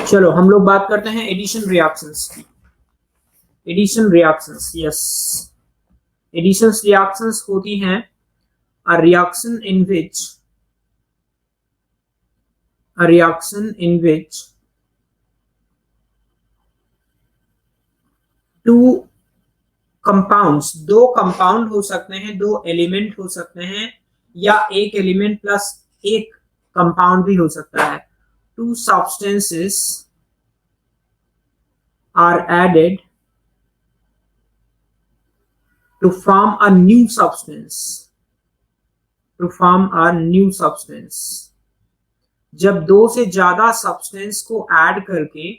चलो हम लोग बात करते हैं एडिशन रिएक्शंस की। Addition reactions, yes, addition reactions होती हैं a reaction in which two compounds, दो कंपाउंड हो सकते हैं, दो एलिमेंट हो सकते हैं, या एक एलिमेंट प्लस एक कंपाउंड भी हो सकता है। Two substances are added to form a new substance, to form a new substance. जब दो से ज्यादा सब्सटेंस को ऐड करके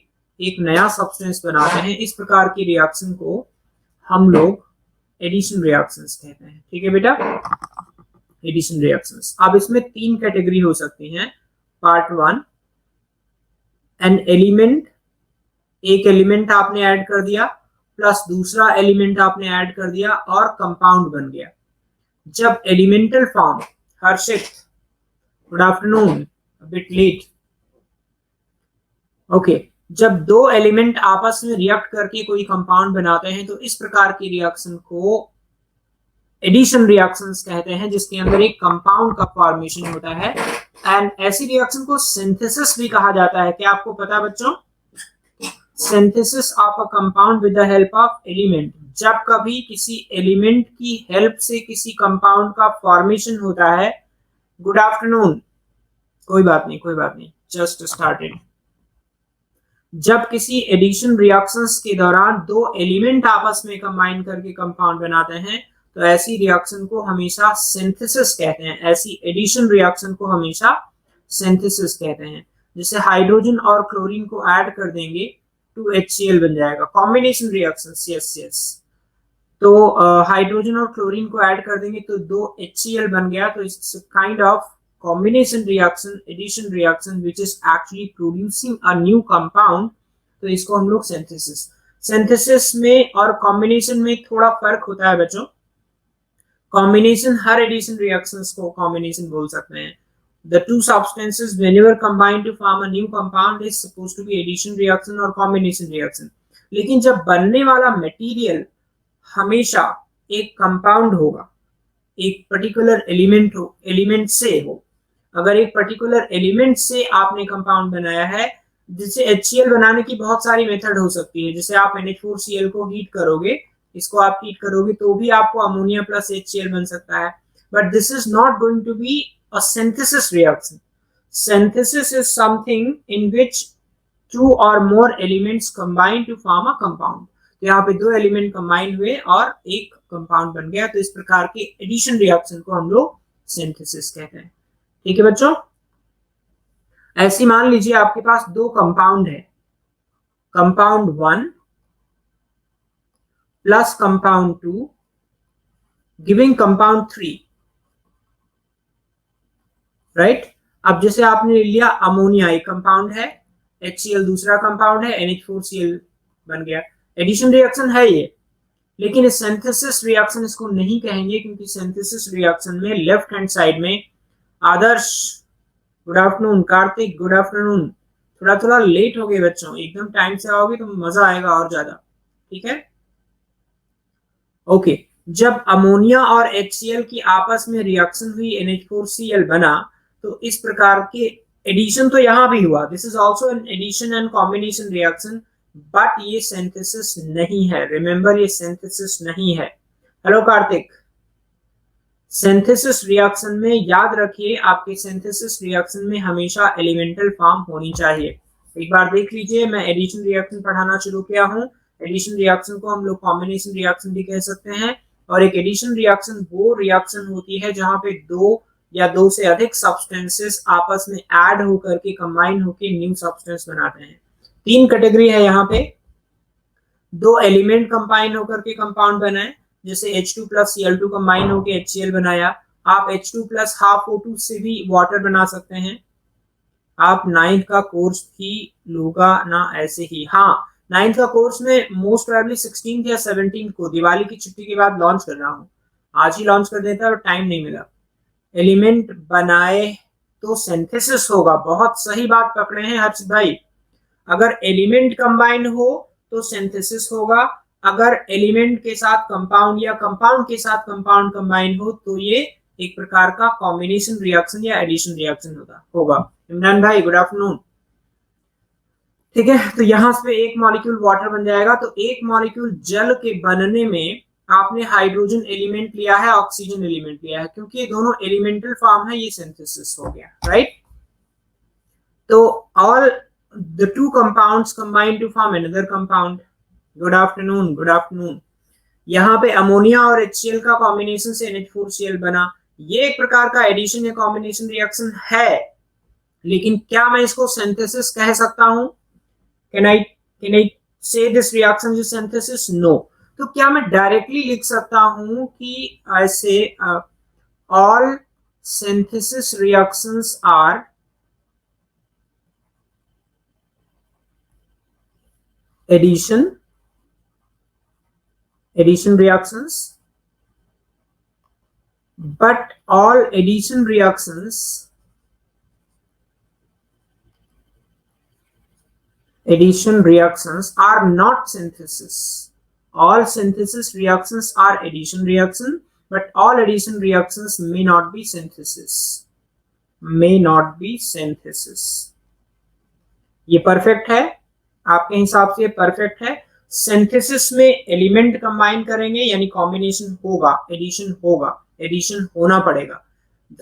एक नया सब्सटेंस बनाते हैं, इस प्रकार की रिएक्शन को हम लोग एडिशन रिएक्शंस कहते हैं। ठीक है बेटा, एडिशन रिएक्शंस। अब इसमें तीन कैटेगरी हो सकती हैं। पार्ट वन, एन एलिमेंट, एक एलिमेंट आपने ऐड कर दिया प्लस दूसरा एलिमेंट आपने ऐड कर दिया और कंपाउंड बन गया। जब elemental form, Harshit good afternoon, bit late, okay, जब दो एलिमेंट आपस में रिएक्ट करके कोई कंपाउंड बनाते हैं तो इस प्रकार की रिएक्शन को एडिशन रिएक्शंस कहते हैं, जिसके अंदर एक कंपाउंड का फॉर्मेशन होता है। एंड ऐसी रिएक्शन को सिंथेसिस भी कहा जाता है। क्या आपको पता है बच्चों? Synthesis of a compound with the help of element. जब कभी किसी एलिमेंट की हेल्प से किसी कंपाउंड का फॉर्मेशन होता है। गुड आफ्टरनून, कोई बात नहीं, कोई बात नहीं, जस्ट स्टार्टेड। जब किसी एडिशन रिएक्शंस के दौरान दो एलिमेंट आपस में कंबाइन करके कंपाउंड बनाते हैं तो ऐसी रिएक्शन को हमेशा सिंथेसिस कहते हैं। ऐसी एडिशन रिएक्शन को हमेशा सिंथेसिस कहते हैं। जैसे हाइड्रोजन और क्लोरीन को ऐड कर देंगे तो HCl बन जाएगा। Combination reactions, yes yes. तो हाइड्रोजन और क्लोरीन को ऐड कर देंगे तो दो HCl बन गया। तो it's kind of combination reaction, addition reaction which is actually producing a new compound। तो इसको हम लोग सिंथेसिस में और कॉम्बिनेशन में थोड़ा फर्क होता है बच्चों। कॉम्बिनेशन, हर एडिशन रिएक्शंस को कॉम्बिनेशन बोल सकते हैं। The two substances whenever combined to form a new compound is supposed to be addition reaction और combination reaction। लेकिन जब बनने वाला मटेरियल हमेशा एक कंपाउंड होगा, एक पर्टिकुलर एलिमेंट से हो। अगर एक पर्टिकुलर एलिमेंट से आपने कंपाउंड बनाया है, जिसे HCl बनाने की बहुत सारी मेथड हो सकती है। जैसे आप NH4Cl को हीट करोगे, इसको आप हीट करोगे तो भी आपको अमोनिया प्लस HCl बन सकता है। But this is not going to be a synthesis reaction. Synthesis is something in which two or more elements combine to form a compound. तो यहाँ पे दो एलिमेंट कंबाइन हुए और एक कंपाउंड बन गया। तो इस प्रकार के एडिशन रिएक्शन को हम लोग सिंथेसिस कहते हैं। ठीक है बच्चों, ऐसी मान लीजिए आपके पास दो कंपाउंड है, compound 1 plus compound 2 giving compound 3, right. अब जैसे आपने लिया अमोनिया, एक कंपाउंड है, HCl दूसरा कंपाउंड है, NH4Cl बन गया। एडिशन रिएक्शन है ये, लेकिन इस सिंथेसिस रिएक्शन इसको नहीं कहेंगे, क्योंकि सिंथेसिस रिएक्शन में लेफ्ट हैंड साइड में Adarsh good afternoon, Kartik good afternoon, थोड़ा लेट हो गए बच्चों, एकदम टाइम से आओगे तो मजा आएगा और ज्यादा। ठीक है, ओके। जब अमोनिया और HCl की आपस में रिएक्शन हुई, NH4Cl बना, तो इस प्रकार के एडिशन तो यहां भी हुआ। This is also an addition and combination reaction, but ये सिंथेसिस नहीं है। रिमेंबर, ये सिंथेसिस नहीं है। हेलो कार्तिक। सिंथेसिस रिएक्शन में याद रखिए, आपके सिंथेसिस रिएक्शन में हमेशा एलिमेंटल फॉर्म होनी चाहिए। एक बार देख लीजिए, मैं एडिशन रिएक्शन पढ़ाना शुरू किया हूँ। एडिशन रिएक्शन को हम लोग कॉम्बिनेशन रिएक्शन भी कह सकते हैं। और एक एडिशन रिएक्शन वो रिएक्शन होती है जहां पे दो या दो से अधिक सब्सटेंसेस आपस में ऐड होकर के कंबाइन होकर न्यू सब्सटेंस बनाते हैं। तीन कैटेगरी है यहाँ पे। दो एलिमेंट कंबाइन होकर के कंपाउंड बनाए, जैसे H2 प्लस Cl2 कंबाइन होकर HCl बनाया। आप H2 प्लस हाफ O2 से भी वाटर बना सकते हैं। आप 9th का कोर्स भी लोगा ना ऐसे ही? हाँ, 9th का कोर्स में मोस्ट प्रोबेबली 16th या 17th को दिवाली की छुट्टी के बाद लॉन्च कर रहा हूँ। आज ही लॉन्च कर देता है, टाइम नहीं मिला। एलिमेंट बनाए तो सिंथेसिस होगा। बहुत सही बात पकड़े हैं हर्ष भाई। अगर एलिमेंट कंबाइन हो तो सिंथेसिस होगा, अगर एलिमेंट के साथ कंपाउंड या कंपाउंड के साथ कंपाउंड कंबाइन हो तो ये एक प्रकार का कॉम्बिनेशन रिएक्शन या एडिशन रिएक्शन होगा। इमरान भाई गुड आफ्टरनून। ठीक है, तो यहां से एक मॉलिक्यूल वाटर बन जाएगा, तो एक मॉलिक्यूल जल के बनने में आपने हाइड्रोजन एलिमेंट लिया है, ऑक्सीजन एलिमेंट लिया है, क्योंकि ये दोनों एलिमेंटल फॉर्म है, ये सिंथेसिस हो गया, राइट। तो all the two compounds combine to form another compound. Good afternoon, good afternoon. यहाँ पे अमोनिया और HCl का कॉम्बिनेशन से NH4Cl बना, ये एक प्रकार का एडिशन या कॉम्बिनेशन रिएक्शन है, लेकिन क्या मैं इसको सिंथेसिस कह सकता हूं? Can I say this reaction is synthesis? No. तो क्या मैं डायरेक्टली लिख सकता हूं कि ऐसे all synthesis reactions are addition reactions, but all addition reactions are not synthesis. All synthesis reactions are addition reaction, but all addition reactions may not be synthesis. ये perfect है आपके हिसाब से? परफेक्ट है। सिंथेसिस में एलिमेंट कंबाइन करेंगे यानी combination होगा, एडिशन होना पड़ेगा।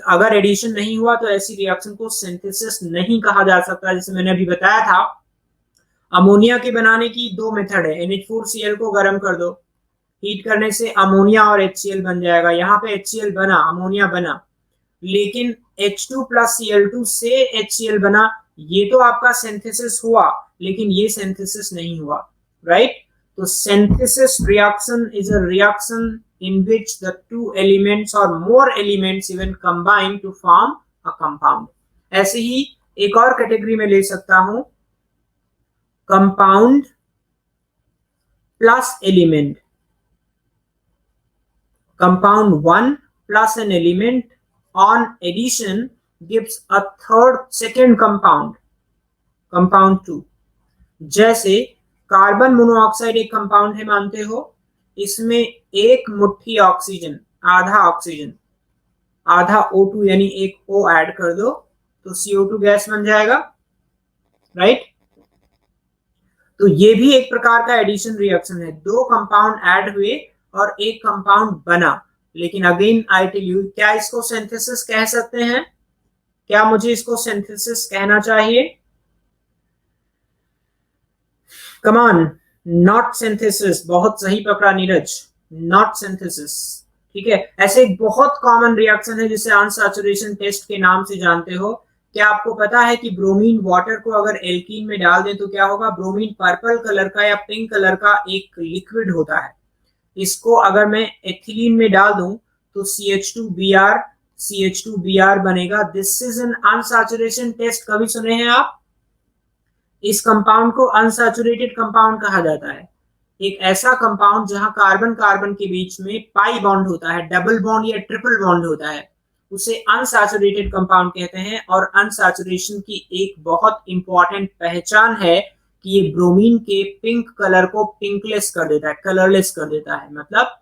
अगर एडिशन नहीं हुआ तो ऐसी रिएक्शन को सिंथेसिस नहीं कहा जा सकता। जैसे मैंने अभी बताया था, अमोनिया के बनाने की दो मेथड है। NH4Cl को गर्म कर दो, हीट करने से अमोनिया और HCl बन जाएगा। यहाँ पे HCl बना, अमोनिया बना, लेकिन H2 + Cl2 से HCl बना, ये तो आपका सिंथेसिस हुआ, लेकिन ये सिंथेसिस नहीं हुआ, राइट। तो synthesis reaction is a reaction in which the two elements or more elements even combine to form a compound. ऐसे ही एक और कैटेगरी में ले सकता हूं, compound plus element. Compound 1 plus an element on addition gives a second compound, compound 2। जैसे carbon monoxide एक compound है, मानते हो, इसमें एक मुट्ठी ऑक्सीजन, आधा O2 यानी एक O ऐड कर दो तो CO2 गैस बन जाएगा, राइट। तो ये भी एक प्रकार का एडिशन रिएक्शन है। दो कंपाउंड ऐड हुए और एक कंपाउंड बना, लेकिन अगेन आई टेल यू, क्या इसको सिंथेसिस कह सकते हैं? क्या मुझे इसको सिंथेसिस कहना चाहिए? Come on, not synthesis. बहुत सही पकड़ा नीरज, नॉट सिंथेसिस, ठीक है। ऐसे एक बहुत कॉमन रिएक्शन है जिसे अनसैचुरेशन टेस्ट के नाम से जानते हो। क्या आपको पता है कि ब्रोमीन वाटर को अगर एल्कीन में डाल दें तो क्या होगा? ब्रोमीन पर्पल कलर का या पिंक कलर का एक लिक्विड होता है। इसको अगर मैं एथिलीन में डाल दूं तो CH2Br बनेगा। This is an unsaturation test. कभी सुने हैं आप? इस कंपाउंड को अनसैचुरेटेड कंपाउंड कहा जाता है। एक ऐसा कंपाउंड जहां कार्बन कार्बन के बीच में पाई बॉन्ड होता है, डबल बॉन्ड या ट्रिपल बॉन्ड होता है, उसे अनसैचुरेटेड कंपाउंड कहते हैं। और अनसैचुरेशन की एक बहुत इंपॉर्टेंट पहचान है कि ये ब्रोमीन के पिंक कलर को पिंकलेस कर देता है, कलरलेस कर देता है। मतलब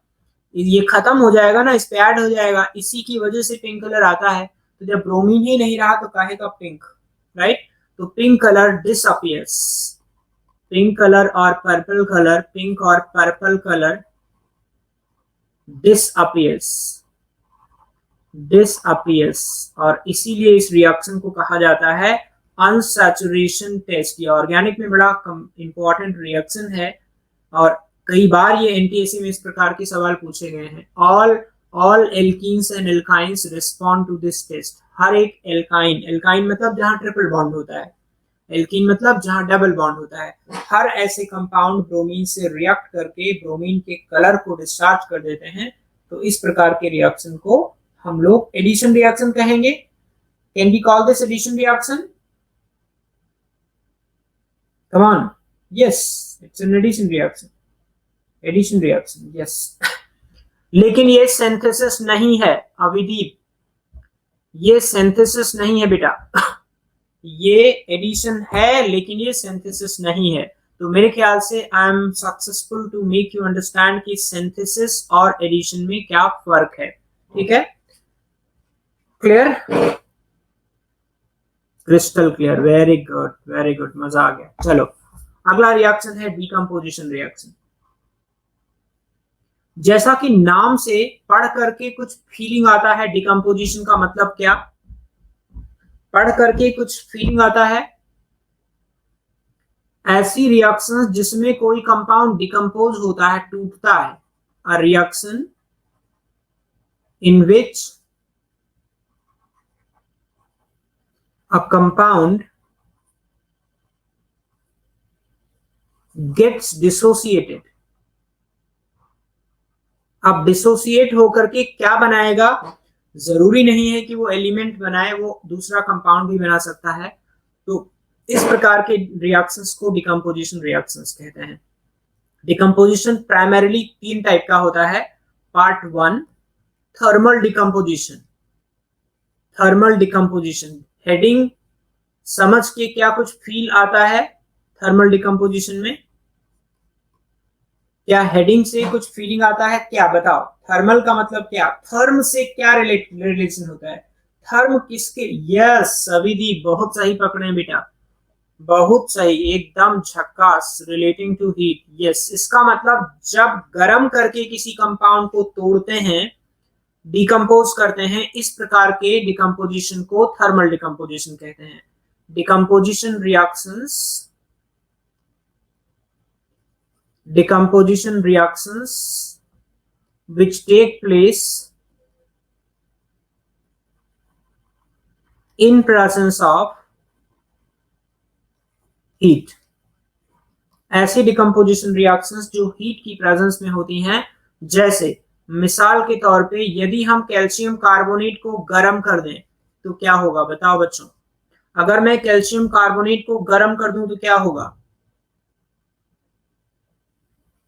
ये खत्म हो जाएगा ना, इस पे ऐड हो जाएगा, इसी की वजह से पिंक कलर आता है। तो जब ब्रोमीन ही नहीं रहा तो काहे का पिंक, राइट। तो pink colour disappears. Pink colour और पर्पल कलर, पिंक और पर्पल कलर डिसअपियर्स, और इसीलिए इस रिएक्शन को कहा जाता है अनसैचुरेशन टेस्ट। ये ऑर्गेनिक में बड़ा इंपॉर्टेंट रिएक्शन है और कई बार ये NTSE में इस प्रकार के सवाल पूछे गए हैं। All alkenes and alkynes respond to this test. हर एक एल्काइन मतलब जहां ट्रिपल बॉन्ड होता है, एल्कीन मतलब जहां डबल बॉन्ड होता है। हर ऐसे कंपाउंड ब्रोमीन से रिएक्ट करके ब्रोमीन के कलर को डिस्चार्ज कर देते हैं। तो इस प्रकार के रिएक्शन को हम लोग एडिशन रिएक्शन कहेंगे। Can we call this addition reaction? Come on, yes, it's an addition reaction, yes. लेकिन ये सिंथेसिस नहीं है अविदीप, ये सिंथेसिस नहीं है बेटा। ये एडिशन है लेकिन ये सिंथेसिस नहीं है। तो मेरे ख्याल से I am successful to make you understand कि सिंथेसिस और एडिशन में क्या फर्क है। ठीक है, clear, crystal clear, very good very good, मजा आ गया। चलो अगला रिएक्शन है डिकम्पोजिशन रिएक्शन। जैसा कि नाम से पढ़ करके कुछ फीलिंग आता है, डिकम्पोजिशन का मतलब क्या, पढ़ करके कुछ फीलिंग आता है, ऐसी रिएक्शंस जिसमें कोई कंपाउंड डिकम्पोज होता है, टूटता है। A reaction in which a compound gets dissociated. अब डिसोसिएट होकर के क्या बनाएगा, जरूरी नहीं है कि वो एलिमेंट बनाए, वो दूसरा कंपाउंड भी बना सकता है। तो इस प्रकार के रिएक्शंस को डिकम्पोजिशन रिएक्शंस कहते हैं। डिकम्पोजिशन प्राइमरीली 3 टाइप का होता है। Part 1 thermal decomposition. Thermal decomposition heading समझ के क्या कुछ फील आता है थर्मल डिकम्पोजिशन में, क्या हेडिंग से कुछ फीलिंग आता है क्या, बताओ। थर्मल का मतलब क्या, थर्म से क्या रिलेशन होता है, थर्म किसके, यस सविदी बहुत सही पकड़े बेटा, बहुत सही, एकदम झक्कास, रिलेटिंग टू हीट। यस, इसका मतलब जब गर्म करके किसी कंपाउंड को तोड़ते हैं, डिकम्पोज करते हैं, इस प्रकार के डिकम्पोजिशन को थर्मल डिकम्पोजिशन कहते हैं। Decomposition reactions, decomposition reactions which take place in presence of heat। ऐसी डिकम्पोजिशन रिएक्शंस जो हीट की प्रेजेंस में होती हैं, जैसे मिसाल के तौर पे यदि हम कैल्शियम कार्बोनेट को गर्म कर दें तो क्या होगा, बताओ बच्चों। अगर मैं कैल्शियम कार्बोनेट को गर्म कर दूं तो क्या होगा,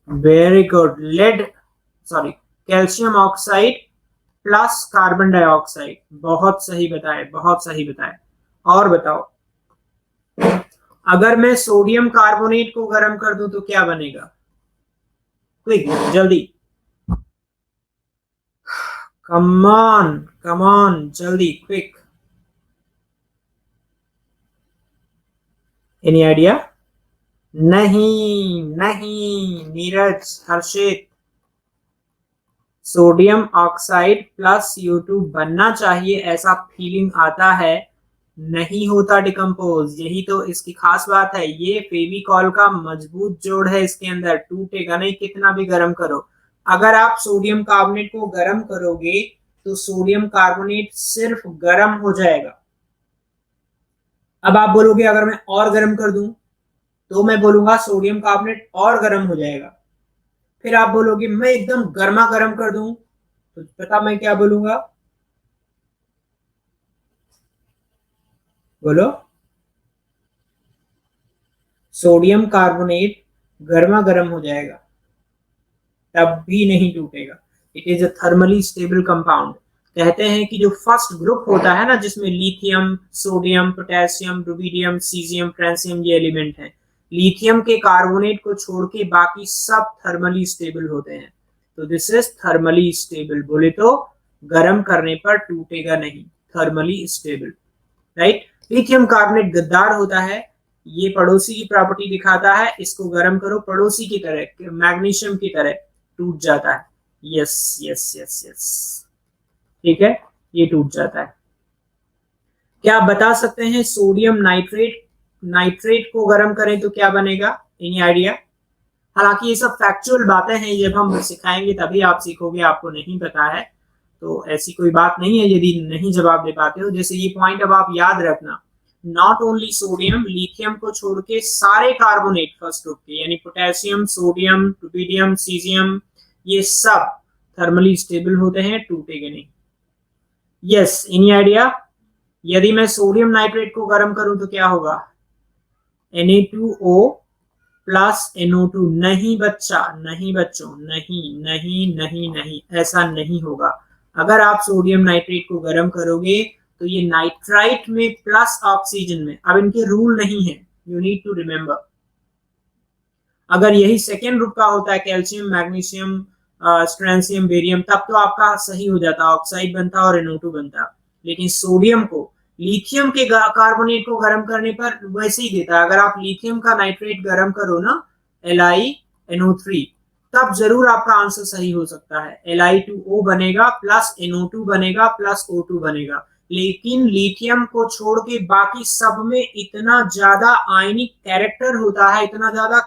very good, lead sorry calcium oxide plus carbon dioxide, बहुत सही बताए बहुत सही बताए। और बताओ अगर मैं सोडियम कार्बोनेट को गर्म कर दूं तो क्या बनेगा, क्विक जल्दी, कमान कमान जल्दी क्विक, एनी आइडिया, नहीं नहीं नीरज हर्षित, सोडियम ऑक्साइड प्लस CO2 बनना चाहिए ऐसा फीलिंग आता है, नहीं होता डिकम्पोज। यही तो इसकी खास बात है, ये फेविकॉल का मजबूत जोड़ है, इसके अंदर टूटेगा नहीं कितना भी गर्म करो। अगर आप सोडियम कार्बोनेट को गर्म करोगे तो सोडियम कार्बोनेट सिर्फ गर्म हो जाएगा। अब आप बोलोगे अगर मैं और गर्म कर दूं तो मैं बोलूंगा सोडियम कार्बोनेट और गर्म हो जाएगा। फिर आप बोलोगे मैं एकदम गर्मा गर्म कर दूं तो पता मैं क्या बोलूंगा, बोलो, सोडियम कार्बोनेट गर्मा गर्म हो जाएगा तब भी नहीं टूटेगा। It is a thermally stable compound. कहते हैं कि जो फर्स्ट ग्रुप होता है ना, जिसमें lithium, sodium, potassium, rubidium, caesium, francium ये एलिमेंट हैं, लिथियम के कार्बोनेट को छोड़ के बाकी सब थर्मली स्टेबल होते हैं। तो दिस इज थर्मली स्टेबल, बोले तो गर्म करने पर टूटेगा नहीं, thermally stable, right. Lithium carbonate गद्दार होता है, ये पड़ोसी की प्रॉपर्टी दिखाता है, इसको गर्म करो पड़ोसी की तरह, मैग्नीशियम की तरह टूट जाता है। यस यस यस यस, ठीक है, ये टूट जाता है। क्या आप बता सकते हैं सोडियम नाइट्रेट, नाइट्रेट को गर्म करें तो क्या बनेगा, एनी आइडिया। हालांकि ये सब फैक्चुअल बातें हैं, जब हम सिखाएंगे तभी आप सीखोगे, आपको नहीं पता है तो ऐसी कोई बात नहीं है यदि नहीं जवाब दे पाते हो। जैसे ये पॉइंट अब आप याद रखना, नॉट ओनली सोडियम, लिथियम को छोड़ के सारे कार्बोनेट फर्स्ट ग्रुप के, यानी पोटेशियम, सोडियम, रुबिडियम, सीजियम, ये सब थर्मली स्टेबल होते हैं, टूटेंगे नहीं। Yes, any idea. यदि मैं सोडियम नाइट्रेट को गर्म करूं तो क्या होगा, Na2O प्लस NO2, नहीं बच्चा, नहीं बच्चों, नहीं नहीं नहीं नहीं, ऐसा नहीं होगा। अगर आप सोडियम नाइट्रेट को गर्म करोगे तो ये नाइट्राइट में प्लस ऑक्सीजन में, अब इनके रूल नहीं है, यू नीड टू रिमेम्बर। अगर यही सेकेंड ग्रुप का होता है, कैल्शियम, मैग्नीशियम, स्ट्रेंशियम, बेरियम, तब तो आपका सही हो जाता, ऑक्साइड बनता और NO2 बनता। लेकिन सोडियम को लिथियम के कार्बोनेट को गर्म करने पर वैसे ही देता है। अगर आप लिथियम का नाइट्रेट गर्म करो ना, LiNO3, तब जरूर आपका आंसर सही हो सकता है। Li2O बनेगा प्लस NO2 बनेगा प्लस O2 बनेगा। लेकिन लिथियम को छोड़ के बाकी सब में इतना ज्यादा आयनिक कैरेक्टर होता है, इतना ज्यादा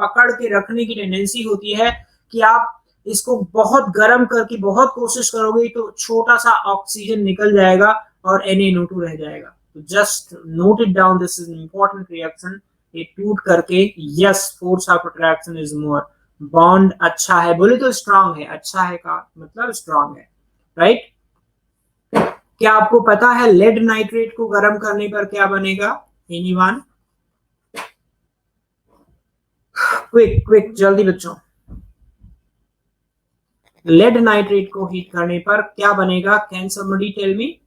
पकड़ के रखने की टेंडेंसी होती है कि आप इसको बहुत गर्म करके बहुत कोशिश करोगे तो छोटा सा ऑक्सीजन निकल जाएगा और NaNO2 रह जाएगा। तो just note it down, this is important reaction. ये टूट करके, yes, force of attraction is more, bond अच्छा है, बोले तो स्ट्रांग है, अच्छा है का मतलब स्ट्रांग है, राइट। क्या आपको पता है लेड नाइट्रेट को गर्म करने पर क्या बनेगा? एनीवन? क्विक क्विक, जल्दी बच्चों। लेड नाइट्रेट को हीट करने पर क्या बनेगा? Can somebody tell me?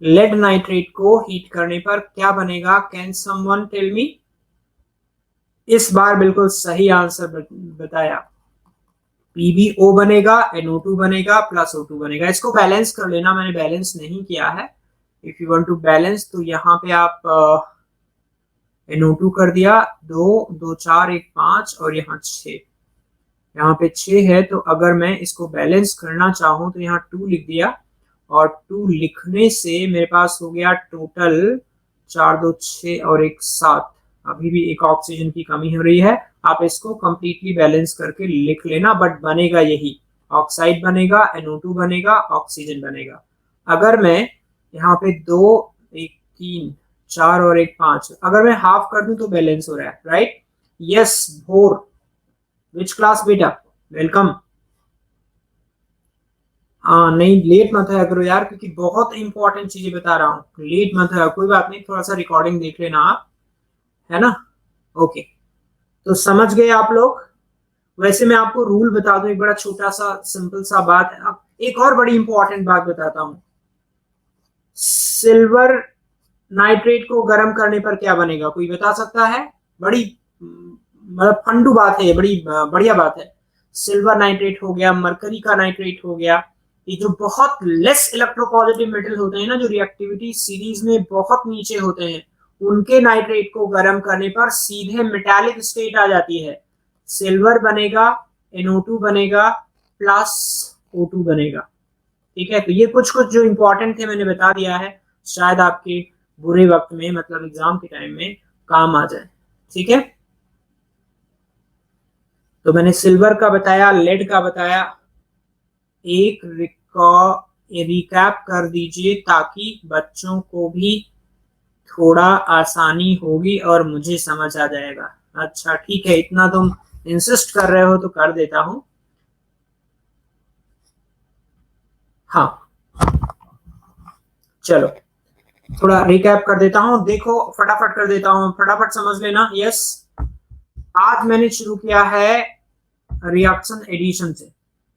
Lead nitrate को हीट करने पर क्या बनेगा? Can someone tell me? इस बार बिल्कुल सही आंसर बताया। PbO बनेगा, NO2 बनेगा प्लस O2 बनेगा। इसको बैलेंस कर लेना, मैंने बैलेंस नहीं किया है। If you want to balance तो यहाँ पे आप NO2 कर दिया, 2 2 4 1 5 और यहाँ 6, यहाँ पे 6 है। तो अगर मैं इसको बैलेंस करना चाहूँ तो यहाँ 2 लिख दिया, और 2 लिखने से मेरे पास हो गया टोटल 4 2 6 और 1 7। अभी भी एक ऑक्सीजन की कमी हो रही है, आप इसको कंप्लीटली बैलेंस करके लिख लेना, बट बनेगा यही, ऑक्साइड बनेगा, NO2 बनेगा, ऑक्सीजन बनेगा। अगर मैं यहाँ पे 2 1 3 4 और 1 5 अगर मैं हाफ कर दूं तो बैलेंस हो रहा है, राइट। यस भोर, विच क्लास बेटा? वेलकम। हाँ नहीं, लेट मत आया करो यार, क्योंकि बहुत इंपॉर्टेंट चीजें बता रहा हूँ, लेट मत आया। कोई बात नहीं, थोड़ा सा रिकॉर्डिंग देख लेना आप, है ना। ओके, तो समझ गए आप लोग। वैसे मैं आपको रूल बता दूं, एक बड़ा छोटा सा सिंपल सा बात है। अब एक और बड़ी इंपॉर्टेंट बात बताता हूं। सिल्वर नाइट्रेट को गर्म करने पर क्या बनेगा? कोई बता सकता है? बड़ी मतलब फंडू बात है, बड़ी बढ़िया बात है। सिल्वर नाइट्रेट हो गया, मरकरी का नाइट्रेट हो गया, ये जो बहुत लेस इलेक्ट्रोपॉजिटिव मेटल होते हैं ना, जो रिएक्टिविटी सीरीज में बहुत नीचे होते हैं, उनके नाइट्रेट को गर्म करने पर सीधे मेटालिक स्टेट आ जाती है। सिल्वर बनेगा, NO2 बनेगा प्लस O2 बनेगा। ठीक है, तो ये कुछ कुछ जो इंपॉर्टेंट थे मैंने बता दिया है, शायद आपके बुरे वक्त में, मतलब एग्जाम के टाइम में काम आ जाए। ठीक है, तो मैंने सिल्वर का बताया, लेड का बताया। एक रिकैप कर दीजिए ताकि बच्चों को भी थोड़ा आसानी होगी और मुझे समझ आ जाएगा। अच्छा ठीक है, इतना तुम इंसिस्ट कर रहे हो तो कर देता हूं। हाँ चलो, थोड़ा रिकैप कर देता हूं, देखो फटाफट कर देता हूं, फटाफट समझ लेना। यस, आज मैंने शुरू किया है रिएक्शन एडिशन से,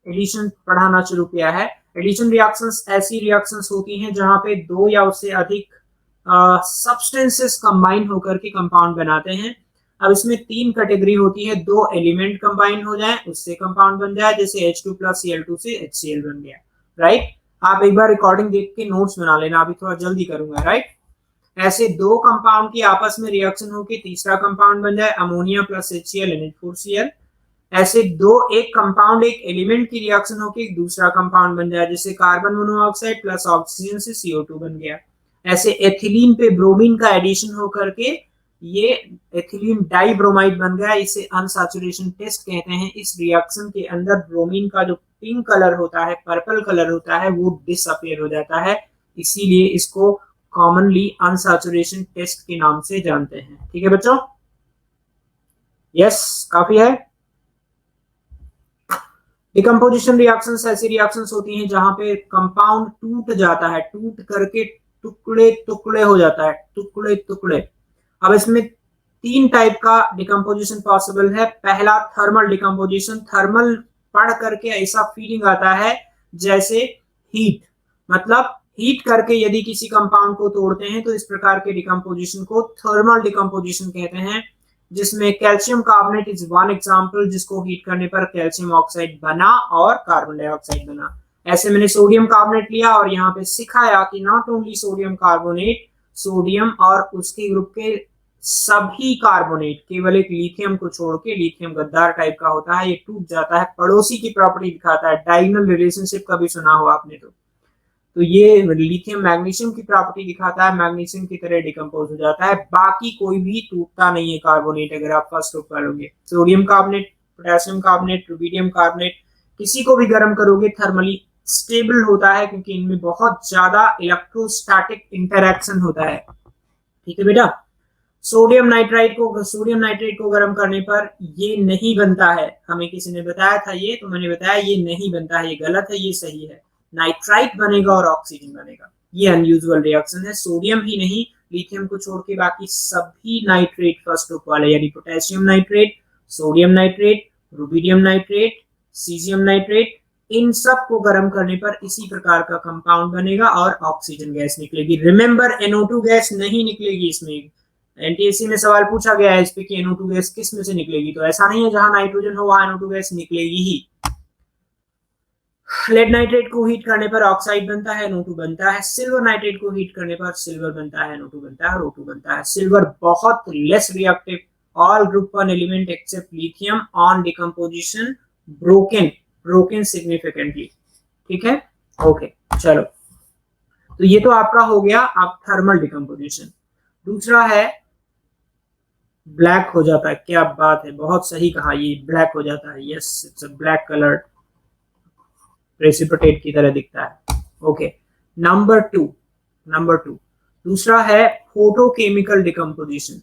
एडिशन पढ़ाना शुरू किया है। एडिशन रिएक्शंस ऐसी रिएक्शंस होती हैं जहां पे दो या उससे अधिक सब्सटेंसेस कंबाइन होकर के कंपाउंड बनाते हैं। अब इसमें 3 कैटेगरी होती है, 2 एलिमेंट कंबाइन हो जाए उससे कंपाउंड बन जाए, जैसे H2 प्लस Cl2 से HCl बन गया, राइट। आप एक बार रिकॉर्डिंग देख के नोट्स बना लेना, अभी थोड़ा जल्दी करूंगा, राइट। ऐसे 2 कंपाउंड की आपस में रिएक्शन होकर तीसरा कंपाउंड बन जाए, अमोनिया प्लस HCl NH4Cl। ऐसे एक कंपाउंड एक एलिमेंट की रिएक्शन होकर एक दूसरा कंपाउंड बन जाए, जैसे कार्बन मोनोऑक्साइड प्लस ऑक्सीजन से CO2 बन गया। ऐसे एथिलीन पे ब्रोमीन का एडिशन होकर के ये एथिलीन डाइब्रोमाइड बन गया, इसे अनसैचुरेशन टेस्ट कहते हैं। इस रिएक्शन के अंदर ब्रोमीन का जो पिंक कलर होता है, पर्पल कलर होता है, वो डिसअपियर हो जाता है, इसीलिए इसको कॉमनली अनसैचुरेशन टेस्ट के नाम से जानते हैं। ठीक है बच्चों, यस काफी है। डिकम्पोजिशन रिएक्शंस ऐसी रिएक्शंस होती हैं जहां पे कंपाउंड टूट जाता है, टूट करके टुकड़े टुकड़े हो जाता है, टुकड़े टुकड़े। अब इसमें 3 टाइप का डिकम्पोजिशन पॉसिबल है। पहला थर्मल डिकम्पोजिशन, थर्मल पढ़ करके ऐसा फीलिंग आता है जैसे हीट, मतलब हीट करके यदि किसी कंपाउंड को तोड़ते हैं तो इस प्रकार के डिकम्पोजिशन को थर्मल डिकम्पोजिशन कहते हैं, जिसमें calcium carbonate is one example, जिसको हीट करने पर कैल्शियम ऑक्साइड बना और कार्बन डाइऑक्साइड बना। ऐसे मैंने सोडियम कार्बोनेट लिया और यहाँ पे सिखाया कि not only sodium carbonate, sodium और उसके ग्रुप के सभी कार्बोनेट, केवल एक लिथियम को छोड़ के, लिथियम गद्दार टाइप का होता है, ये टूट जाता है, पड़ोसी की प्रॉपर्टी दिखाता है, डायगोनल रिलेशनशिप कभी सुना हो आपने तो ये लिथियम मैग्नीशियम की प्रॉपर्टी दिखाता है, मैग्नीशियम की तरह डिकम्पोज हो जाता है, बाकी कोई भी टूटता नहीं है कार्बोनेट अगर आप फर्स्ट ग्रुप करोगे। Sodium carbonate, potassium carbonate, rubidium carbonate, किसी को भी गर्म करोगे थर्मली स्टेबल होता है क्योंकि इनमें बहुत ज्यादा इलेक्ट्रोस्टैटिक इंटरैक्शन होता है। ठीक है बेटा, सोडियम नाइट्राइट को गर्म करने पर ये नहीं बनता है, हमें किसी ने बताया था ये, तो मैंने बताया ये नहीं बनता है, ये गलत है, ये सही है। नाइट्राइट बनेगा और ऑक्सीजन बनेगा, ये अनयूजुअल रिएक्शन है। सोडियम ही नहीं, लिथियम को छोड़ के बाकी सभी नाइट्रेट फर्स्ट ग्रुप वाले, यानी potassium nitrate, sodium nitrate, rubidium nitrate, caesium nitrate, इन सब को गर्म करने पर इसी प्रकार का कंपाउंड बनेगा और ऑक्सीजन गैस निकलेगी। रिमेंबर NO2 गैस नहीं निकलेगी इसमें। एनटीएससी में सवाल पूछा गया है इस पे कि NO2 गैस किस में से निकलेगी, तो ऐसा नहीं है जहां नाइट्रोजन हो वहां NO2 गैस निकलेगी ही। लेड नाइट्रेट को हीट करने पर ऑक्साइड बनता है, NO2 बनता है। सिल्वर नाइट्रेट को हीट करने पर सिल्वर बनता है, NO2 बनता है और O2 बनता है। सिल्वर बहुत less reactive, all group 1 element except lithium on decomposition broken significantly. ठीक है, ओके चलो, तो ये तो आपका हो गया आप थर्मल डिकम्पोजिशन। दूसरा है ब्लैक हो जाता है, क्या बात है, बहुत सही कहा, ये ब्लैक हो जाता है, yes it's a black colour, precipitate की तरह दिखता है। ओके, नंबर टू दूसरा है फोटोकेमिकल डिकम्पोजिशन।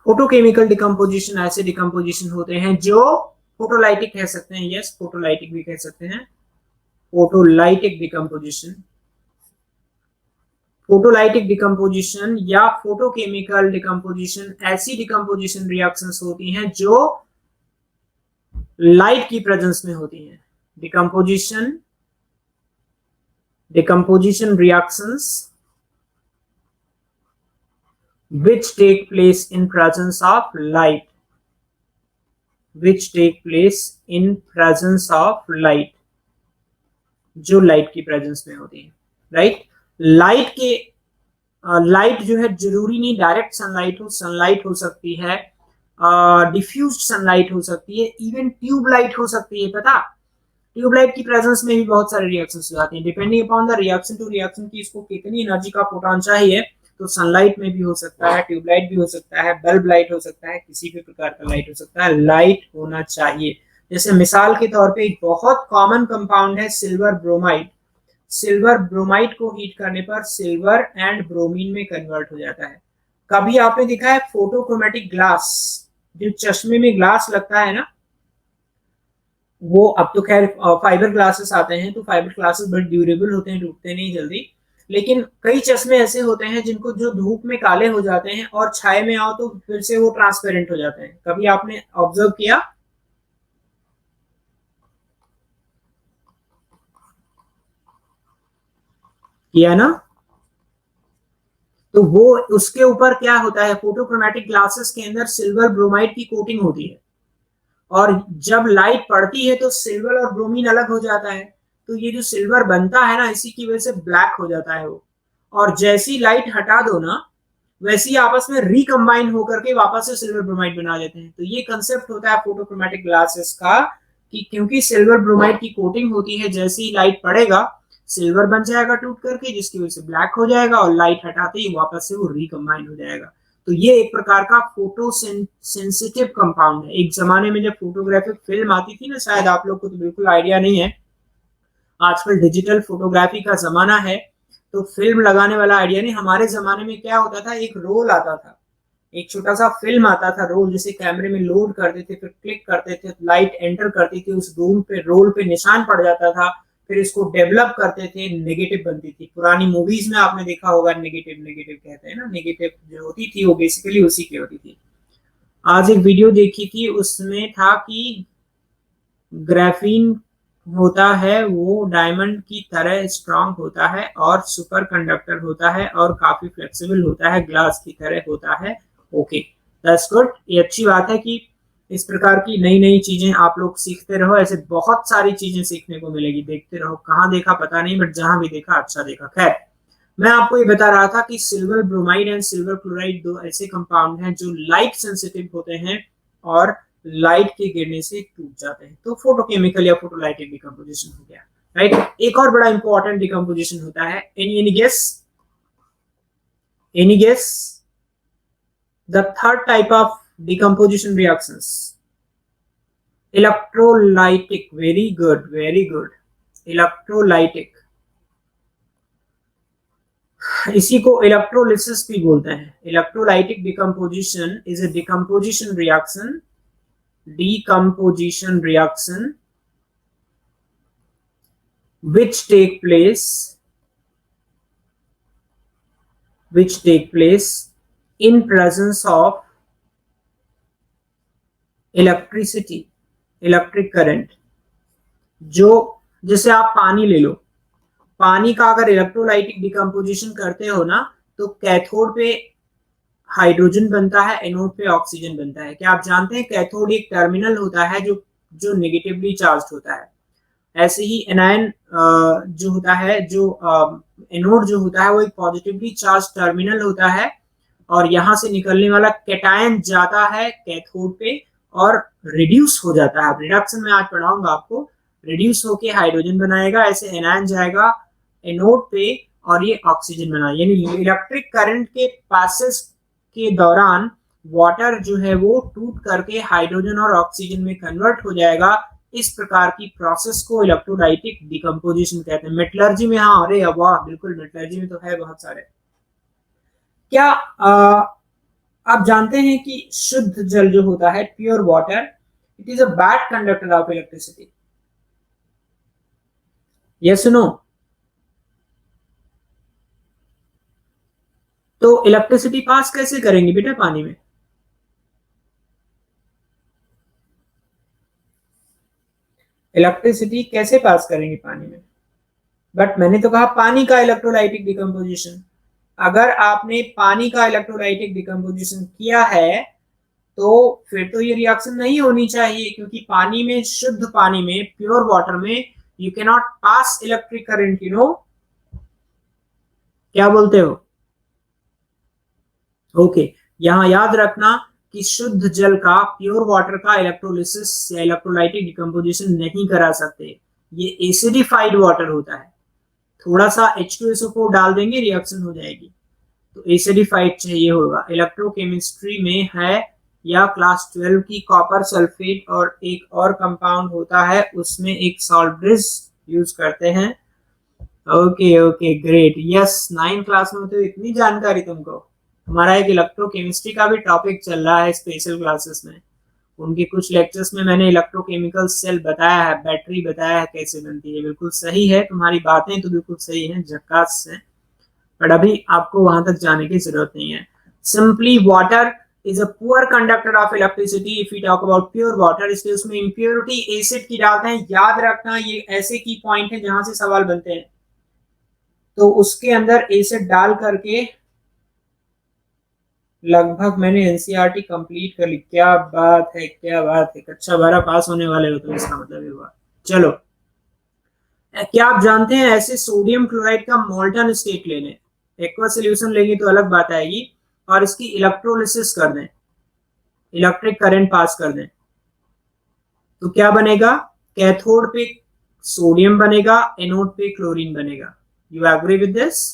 फोटोकेमिकल डिकम्पोजिशन ऐसे डिकम्पोजिशन होते हैं जो फोटोलाइटिक कह सकते हैं, यस फोटोलाइटिक भी कह सकते हैं, फोटोलाइटिक डिकम्पोजिशन या फोटोकेमिकल डिकम्पोजिशन ऐसी डिकम्पोजिशन रिएक्शंस होती हैं जो लाइट की प्रेजेंस में होती हैं। Decomposition reactions which take place in presence of light, जो लाइट की प्रेजेंस में होती है, राइट। लाइट जो है जरूरी नहीं डायरेक्ट सनलाइट हो सकती है, डिफ्यूज्ड सनलाइट हो सकती है, इवन ट्यूबलाइट हो सकती है। पता, ट्यूबलाइट की प्रेजेंस में भी बहुत सारे रिएक्शंस हो जाते हैं, depending upon the reaction to reaction की इसको कितनी एनर्जी का फोटॉन चाहिए। तो सनलाइट में भी हो सकता है, ट्यूबलाइट भी हो सकता है, बल्ब लाइट हो सकता है, किसी भी प्रकार का लाइट हो सकता है, लाइट होना चाहिए। जैसे मिसाल के तौर पे एक बहुत कॉमन कंपाउंड है सिल्वर ब्रोमाइड। सिल्वर ब्रोमाइड को हीट करने पर सिल्वर एंड ब्रोमीन में कन्वर्ट हो जाता है। कभी आपने देखा है फोटोक्रोमेटिक ग्लास, जो चश्मे में ग्लास लगता है ना, वो अब तो खैर फाइबर ग्लासेस आते हैं, तो फाइबर ग्लासेस बड़े ड्यूरेबल होते हैं, टूटते नहीं जल्दी, लेकिन कई चश्मे ऐसे होते हैं जिनको जो धूप में काले हो जाते हैं और छाए में आओ तो फिर से वो ट्रांसपेरेंट हो जाते हैं। कभी आपने ऑब्जर्व किया ना? तो वो उसके ऊपर क्या होता है, फोटोक्रोमेटिक ग्लासेस के अंदर सिल्वर ब्रोमाइड की कोटिंग होती है, और जब लाइट पड़ती है तो सिल्वर और ब्रोमीन अलग हो जाता है, तो ये जो सिल्वर बनता है ना, इसी की वजह से ब्लैक हो जाता है वो। और जैसी लाइट हटा दो ना, वैसी आपस में रिकम्बाइन होकर के वापस से सिल्वर ब्रोमाइड बना देते हैं। तो ये कंसेप्ट होता है फोटोक्रोमेटिक ग्लासेस का, कि क्योंकि सिल्वर ब्रोमाइड की कोटिंग होती है, जैसे ही लाइट पड़ेगा सिल्वर बन जाएगा टूट करके, जिसकी वजह से ब्लैक हो जाएगा, और लाइट हटाते ही वापस से वो रिकम्बाइन हो जाएगा। तो ये एक प्रकार का फोटो सेंसिटिव कंपाउंड है। एक जमाने में जब फोटोग्राफिक फिल्म आती थी ना, शायद आप लोग को तो बिल्कुल आइडिया नहीं है, आजकल डिजिटल फोटोग्राफी का जमाना है, तो फिल्म लगाने वाला आइडिया नहीं। हमारे जमाने में क्या होता था, एक रोल आता था, एक छोटा सा फिल्म आता था रोल, जिसे कैमरे में लोड करते थे, फिर क्लिक करते थे, लाइट एंटर करती थी, उस रोल पे निशान पड़ जाता था, फिर इसको डेवलप करते थे, नेगेटिव बनती थी। पुरानी मूवीज में आपने देखा होगा नेगेटिव नेगेटिव कहते हैं ना, नेगेटिव जो होती थी वो बेसिकली उसी की होती थी। आज एक वीडियो देखी थी, उसमें था कि ग्राफीन होता है वो डायमंड की तरह स्ट्रांग होता है और सुपर कंडक्टर होता है और काफी फ्लेक्सिबल होता है, ग्लास की तरह होता है। Okay, that's good. ये अच्छी बात है कि इस प्रकार की नई नई चीजें आप लोग सीखते रहो। ऐसे बहुत सारी चीजें सीखने को मिलेगी, देखते रहो। कहाँ देखा पता नहीं, बट जहां भी देखा अच्छा देखा। खैर, मैं आपको ये बता रहा था कि silver bromide and silver chloride दो ऐसे कंपाउंड हैं जो लाइट सेंसिटिव होते हैं और लाइट के गिरने से टूट जाते हैं। तो फोटोकेमिकल या फोटोलाइटिक डिकम्पोजिशन हो गया, राइट। एक और बड़ा इंपॉर्टेंट डिकम्पोजिशन होता है, any guess, any guess the third type of decomposition reactions? Electrolytic. Very good, very good, electrolytic. इसी को इलेक्ट्रोलिसिस भी बोलते हैं। Electrolytic decomposition is a decomposition reaction, decomposition reaction which take place in presence of electricity, electric current। जो जैसे आप पानी ले लो, पानी का अगर इलेक्ट्रोलाइटिक डिकम्पोजिशन करते हो ना, तो कैथोड पे हाइड्रोजन बनता है, एनोड पे ऑक्सीजन बनता है। क्या आप जानते हैं कैथोड एक टर्मिनल होता है जो जो नेगेटिवली चार्ज होता है। ऐसे ही एनायन जो होता है, जो एनोड जो होता है वो एक पॉजिटिवली चार्ज टर्मिनल होता है और यहां से निकलने वाला कैटायन जाता है कैथोड पे और रिड्यूस हो जाता है। रिडक्शन में आज पढ़ाऊंगा आपको, रिड्यूस होके हाइड्रोजन बनाएगा। ऐसे एनायन जाएगा एनोड पे और ये ऑक्सीजन बनाएगा। यानी इलेक्ट्रिक करंट के पासेस के दौरान वाटर जो है वो टूट करके हाइड्रोजन और ऑक्सीजन में कन्वर्ट हो जाएगा। इस प्रकार की प्रोसेस को इलेक्ट्रोलाइटिक डिकम्पोजिशन कहते हैं। मेटलर्जी में, हाँ, अरे वाह, बिल्कुल, मेटलर्जी में तो है बहुत सारे। क्या आप जानते हैं कि शुद्ध जल जो होता है, pure water, it is a bad conductor of electricity? Yes no? तो इलेक्ट्रिसिटी पास कैसे करेंगे बेटा पानी में? इलेक्ट्रिसिटी कैसे पास करेंगे पानी में? बट मैंने तो कहा पानी का इलेक्ट्रोलाइटिक डिकम्पोजिशन। अगर आपने पानी का इलेक्ट्रोलाइटिक डिकम्पोजिशन किया है तो फिर तो ये रिएक्शन नहीं होनी चाहिए, क्योंकि पानी में, शुद्ध पानी में, प्योर वाटर में you can not pass electric current, you know. क्या बोलते हो? ओके, यहां याद रखना कि शुद्ध जल का, प्योर वाटर का इलेक्ट्रोलिसिस या इलेक्ट्रोलाइटिक डिकम्पोजिशन नहीं करा सकते। ये एसिडिफाइड वाटर होता है। थोड़ा सा H2SO4 डाल देंगे, रिएक्शन हो जाएगी। तो एसिडिफाइड चाहिए होगा। इलेक्ट्रोकेमिस्ट्री में है या क्लास 12 की कॉपर सल्फेट और एक और कंपाउंड होता है, उसमें एक सॉल्ट ब्रिज यूज करते हैं। Okay okay, great, yes, 9 class में तो इतनी जानकारी तुमको। हमारा एक इलेक्ट्रोकेमिस्ट्री का भी टॉपिक चल रहा है स्पेशल क्लासेस में। उनके कुछ लेक्चर्स में मैंने इलेक्ट्रोकेमिकल सेल बताया है, बैटरी बताया है कैसे बनती है। बिल्कुल सही है, तुम्हारी बातें तो बिल्कुल सही हैं, झक्कास से। बट अभी आपको वहां तक जाने की जरूरत नहीं है। Simply water is a poor conductor of electricity if we talk about pure water. इसलिए उसमें इंप्योरिटी एसिड की डालते हैं। याद रखना, ये ऐसे की पॉइंट है जहां से सवाल बनते हैं। तो उसके अंदर एसिड डाल करके लगभग मैंने एनसीईआरटी कंप्लीट कर ली। क्या बात है, क्या बात है, कक्षा 12 पास होने वाले हो तो इसका मतलब ये हुआ। चलो, क्या आप जानते हैं ऐसे सोडियम क्लोराइड का मोल्टन स्टेट ले लें, एक्वा सोल्यूशन लेंगे तो अलग बात आएगी, और इसकी इलेक्ट्रोलिसिस कर दें, इलेक्ट्रिक करंट पास कर दें, तो क्या बनेगा? कैथोड पे सोडियम बनेगा, एनोड पे क्लोरीन बनेगा। You agree with this?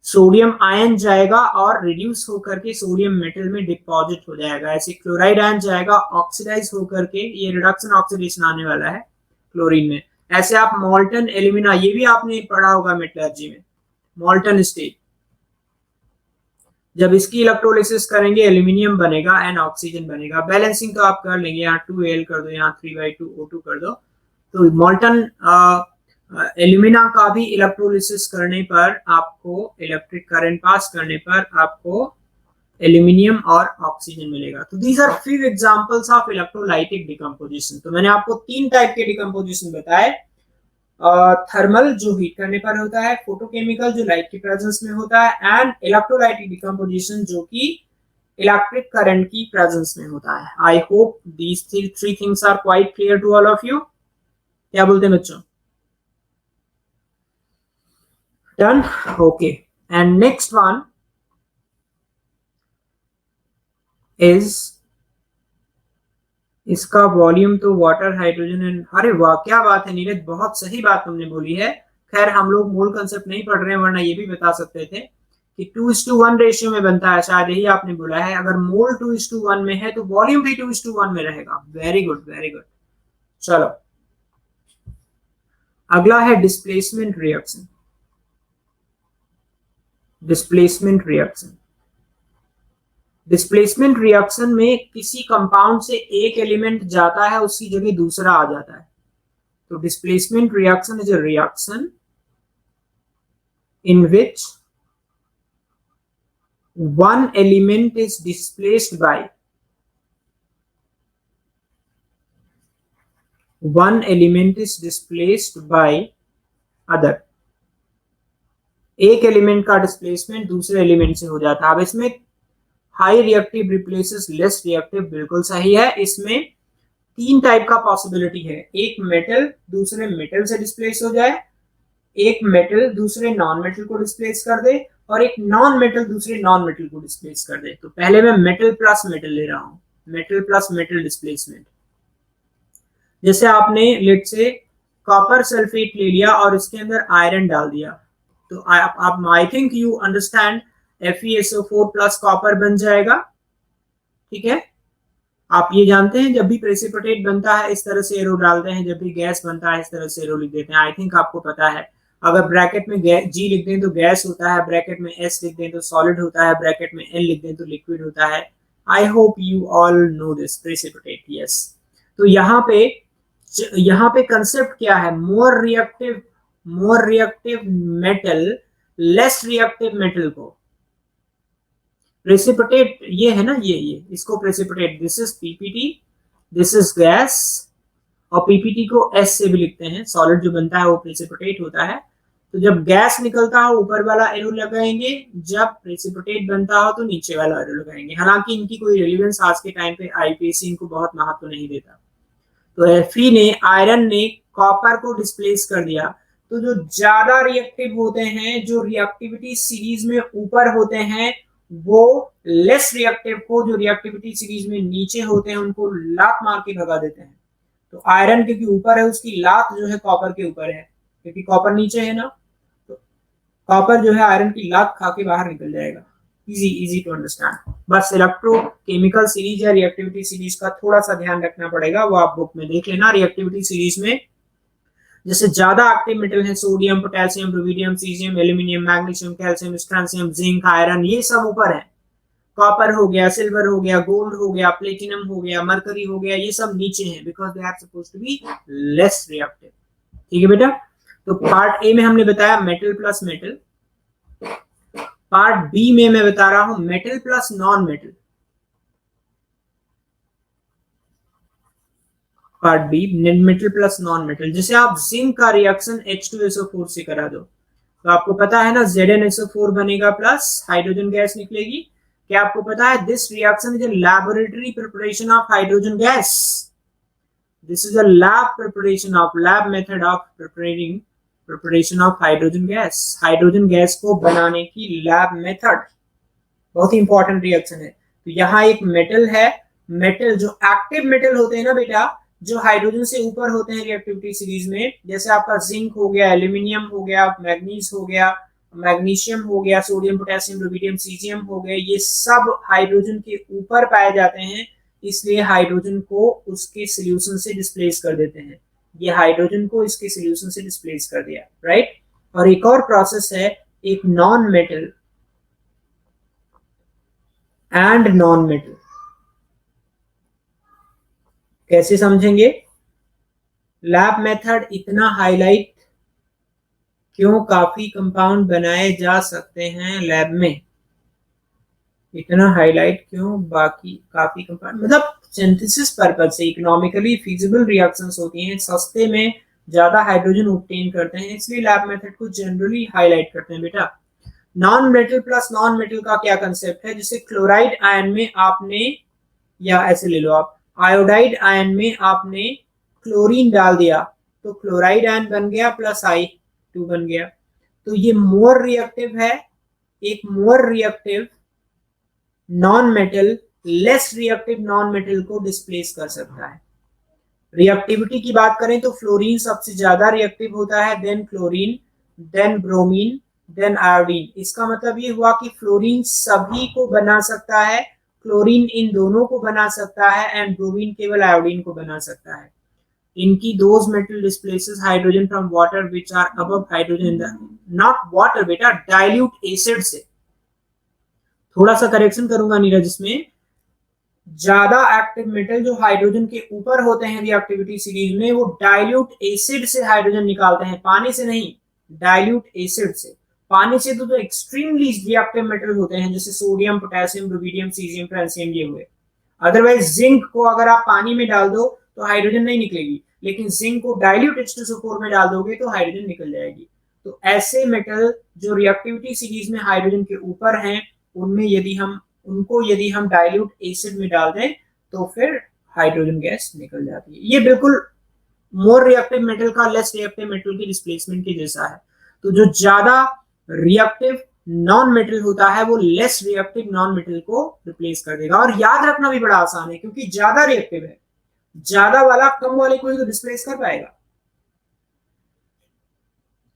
Sodium ion जाएगा और रिड्यूस होकर के सोडियम मेटल में डिपॉजिट हो जाएगा। ऐसे क्लोराइड आयन जाएगा ऑक्सीडाइज होकर के, ये रिडक्शन ऑक्सीडेशन आने वाला है क्लोरीन में। ऐसे आप मोल्टन एल्यूमिना, ये भी आपने पढ़ा होगा मेटलर्जी में, मोल्टन स्टेट। जब इसकी इलेक्ट्रोलिसिस करेंगे एल्यूमिनियम बनेगा एंड ऑक्सीजन बनेगा। बैलेंसिंग तो आप कर लेंगे, यहाँ 2Al कर दो, यहाँ 3/2O2 कर दो, तो मोल्टन एल्यूमिना का भी इलेक्ट्रोलिसिस करने पर आपको, इलेक्ट्रिक करंट पास करने पर आपको एल्यूमिनियम और ऑक्सीजन मिलेगा। तो these are few examples of electrolytic decomposition. तो मैंने आपको 3 टाइप के डिकम्पोजिशन बताए, थर्मल जो हीट करने पर होता है, फोटोकेमिकल जो लाइट की प्रेजेंस में होता है, एंड इलेक्ट्रोलाइटिक डिकम्पोजिशन जो कि इलेक्ट्रिक करंट की प्रेजेंस में होता है। I hope these three things are quite clear to all of you. क्या बोलते हैं बच्चों? Done? Okay. And next one is, इसका वॉल्यूम तो वाटर, हाइड्रोजन एंड, अरे वाह क्या बात है नीरज, बहुत सही बात तुमने बोली है। खैर हम लोग मोल कंसेप्ट नहीं पढ़ रहे हैं, वरना ये भी बता सकते थे कि 2:1 रेशियो में बनता है, शायद यही आपने बोला है। अगर मोल 2:1 में है तो वॉल्यूम भी 2:1 में रहेगा। Very good, very good. चलो अगला है displacement reaction. Displacement reaction, displacement reaction में किसी कंपाउंड से एक एलिमेंट जाता है, उसकी जगह दूसरा आ जाता है। तो displacement reaction is a reaction in which one element is displaced by other। एक एलिमेंट का डिस्प्लेसमेंट दूसरे एलिमेंट से हो जाता है। अब इसमें high reactive replaces less reactive, बिल्कुल सही है। इसमें 3 टाइप का पॉसिबिलिटी है, एक मेटल दूसरे मेटल से डिस्प्लेस हो जाए, एक मेटल दूसरे नॉन मेटल को डिस्प्लेस कर दे, और एक नॉन मेटल दूसरे नॉन मेटल को डिस्प्लेस कर दे। तो पहले मैं मेटल प्लस मेटल ले रहा हूं, मेटल प्लस मेटल डिस्प्लेसमेंट। जैसे आपने लेट से कॉपर सल्फेट ले लिया और इसके अंदर आयरन डाल दिया, तो आप I think you understand, FeSO4 plus copper बन जाएगा। ठीक है, आप ये जानते हैं जब भी प्रेसिपिटेट बनता है इस तरह से एरो डालते हैं, जब भी गैस बनता है इस तरह से एरो लिख देते हैं। आई थिंक आपको पता है। अगर ब्रैकेट में G लिख दें तो गैस होता है, ब्रैकेट में S लिख दें तो सॉलिड होता है, ब्रैकेट में N लिख दें तो लिक्विड होता है। I hope you all know this, precipitate. Yes, तो यहाँ पे कंसेप्ट क्या है, more reactive metal less reactive metal को प्रेसिपिटेट, ये है ना, ये इसको precipitate, this is PPT, this is gas, और पीपीटी को S से भी लिखते हैं। सॉलिड जो बनता है वो प्रेसिपिटेट होता है। तो जब गैस निकलता हो ऊपर वाला एरो लगाएंगे, जब प्रेसिपिटेट बनता हो तो नीचे वाला एरो लगाएंगे। हालांकि इनकी कोई रेलिवेंस आज के टाइम पे आईपीसी इनको बहुत महत्व नहीं देता। तो Fe ने, आयरन ने कॉपर को डिस्प्लेस कर दिया। तो जो ज्यादा रिएक्टिव होते हैं, जो रिएक्टिविटी सीरीज में ऊपर होते हैं, वो लेस रिएक्टिव को, जो रिएक्टिविटी सीरीज में नीचे होते हैं, उनको लात मार के भगा देते हैं। तो आयरन क्योंकि ऊपर है, उसकी लात जो है कॉपर के ऊपर है, क्योंकि कॉपर नीचे है ना, तो कॉपर जो है आयरन की लात खा के बाहर निकल जाएगा। Easy to understand. बस इलेक्ट्रोकेमिकल सीरीज या रिएक्टिविटी सीरीज का थोड़ा सा ध्यान रखना पड़ेगा, वो आप बुक में देख लेना। रिएक्टिविटी सीरीज में जैसे ज्यादा एक्टिव मेटल है, sodium, potassium, rubidium, caesium, aluminium, magnesium, calcium, strontium, zinc, iron, ये सब ऊपर है। कॉपर हो गया, सिल्वर हो गया, गोल्ड हो गया, प्लेटिनम हो गया, मरकरी हो गया, ये सब नीचे हैं, because they are supposed to be less reactive. ठीक है बेटा, तो पार्ट ए में हमने बताया metal plus metal. Part B में मैं बता रहा हूं metal plus non metal. Part B metal plus non metal. जैसे आप जिंक का रिएक्शन H2SO4 से करा दो, तो आपको पता है ना ZnSO4 बनेगा प्लस हाइड्रोजन गैस निकलेगी। क्या आपको पता है this reaction is a laboratory preparation of hydrogen gas. This is a lab preparation of, lab method of preparation of hydrogen gas. Hydrogen gas को बनाने की लैब मेथड, बहुत ही इंपॉर्टेंट रिएक्शन है। तो यहाँ एक मेटल है, मेटल जो एक्टिव मेटल होते हैं ना बेटा, जो हाइड्रोजन से ऊपर होते हैं रिएक्टिविटी सीरीज में, जैसे आपका जिंक हो गया, एल्यूमिनियम हो गया, मैग्नीज हो गया, मैग्नीशियम हो गया, सोडियम, पोटेशियम, रुबिडियम, सीजियम हो गए, ये सब हाइड्रोजन के ऊपर पाए जाते हैं, इसलिए हाइड्रोजन को उसके सोल्यूशन से डिस्प्लेस कर देते हैं। ये हाइड्रोजन को इसके सोल्यूशन से डिस्प्लेस कर दिया, राइट। और एक और प्रोसेस है, एक non metal and non metal. कैसे समझेंगे? लैब मेथड इतना हाईलाइट क्यों? काफी कंपाउंड बनाए जा सकते हैं लैब में, इतना हाईलाइट क्यों? बाकी काफी कंपाउंड मतलब सिंथेसिस पर्पज से इकोनॉमिकली फीजिबल रिएक्शंस होती हैं, सस्ते में ज्यादा हाइड्रोजन ऑब्टेन करते हैं, इसलिए लैब मेथड को जनरली हाईलाइट करते हैं बेटा। Non metal plus non metal का क्या कंसेप्ट है? जैसे क्लोराइड आयन में आपने, या ऐसे ले लो आप, आयोडाइड आयन में आपने क्लोरीन डाल दिया तो क्लोराइड आयन बन गया प्लस I2 बन गया, तो ये मोर रिएक्टिव है। एक more reactive non metal less reactive non metal को डिस्प्लेस कर सकता है। रिएक्टिविटी की बात करें तो फ्लोरीन सबसे ज्यादा रिएक्टिव होता है, then chlorine, then bromine, then iodine. इसका मतलब ये हुआ कि फ्लोरीन सभी को बना सकता है, क्लोरीन इन दोनों को बना सकता है, एंड ब्रोमीन केवल आयोडीन को बना सकता है। इनकी those metal displaces hydrogen from water which are above hydrogen in the, not water बेटा, डाइल्यूट एसिड से। थोड़ा सा करेक्शन करूंगा नीरज, इसमें ज्यादा एक्टिव मेटल जो हाइड्रोजन के ऊपर होते हैं रिएक्टिविटी सीरीज में, वो डाइल्यूट एसिड से हाइड्रोजन निकालते हैं, पानी से नहीं, डाइल्यूट एसिड से। पानी से तो एक्सट्रीमली रिएक्टिव मेटल होते हैं, जैसे sodium, potassium, rubidium, caesium, francium, ये हुए। अदरवाइज जिंक को अगर आप पानी में डाल दो तो हाइड्रोजन नहीं निकलेगी, लेकिन जिंक को डाइल्यूट H2SO4 में डाल दोगे तो हाइड्रोजन निकल जाएगी। तो ऐसे मेटल जो रिएक्टिविटी सीरीज में हाइड्रोजन के ऊपर हैं, उनमें यदि हम डाइल्यूट एसिड में डाल दें तो फिर हाइड्रोजन गैस निकल जाती है। ये बिल्कुल मोर रिएक्टिव मेटल का लेस रिएक्टिव मेटल की डिस्प्लेसमेंट के जैसा है। तो जो ज्यादा रिएक्टिव नॉन मेटल होता है वो लेस रिएक्टिव नॉन मेटल को रिप्लेस कर देगा। और याद रखना भी बड़ा आसान है, क्योंकि ज्यादा रिएक्टिव है, ज्यादा वाला कम वाले को ही तो डिस्प्लेस कर पाएगा।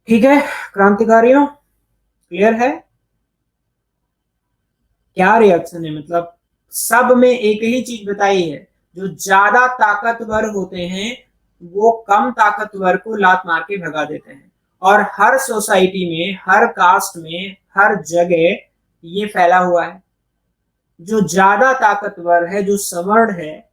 ठीक है क्रांतिकारियों, क्लियर है? क्या रिएक्शन है? मतलब सब में एक ही चीज बताई है, जो ज्यादा ताकतवर होते हैं वो कम ताकतवर को लात मार के भगा देते हैं। और हर सोसाइटी में, हर कास्ट में, हर जगह ये फैला हुआ है। जो ज्यादा ताकतवर है, जो सवर्ण है,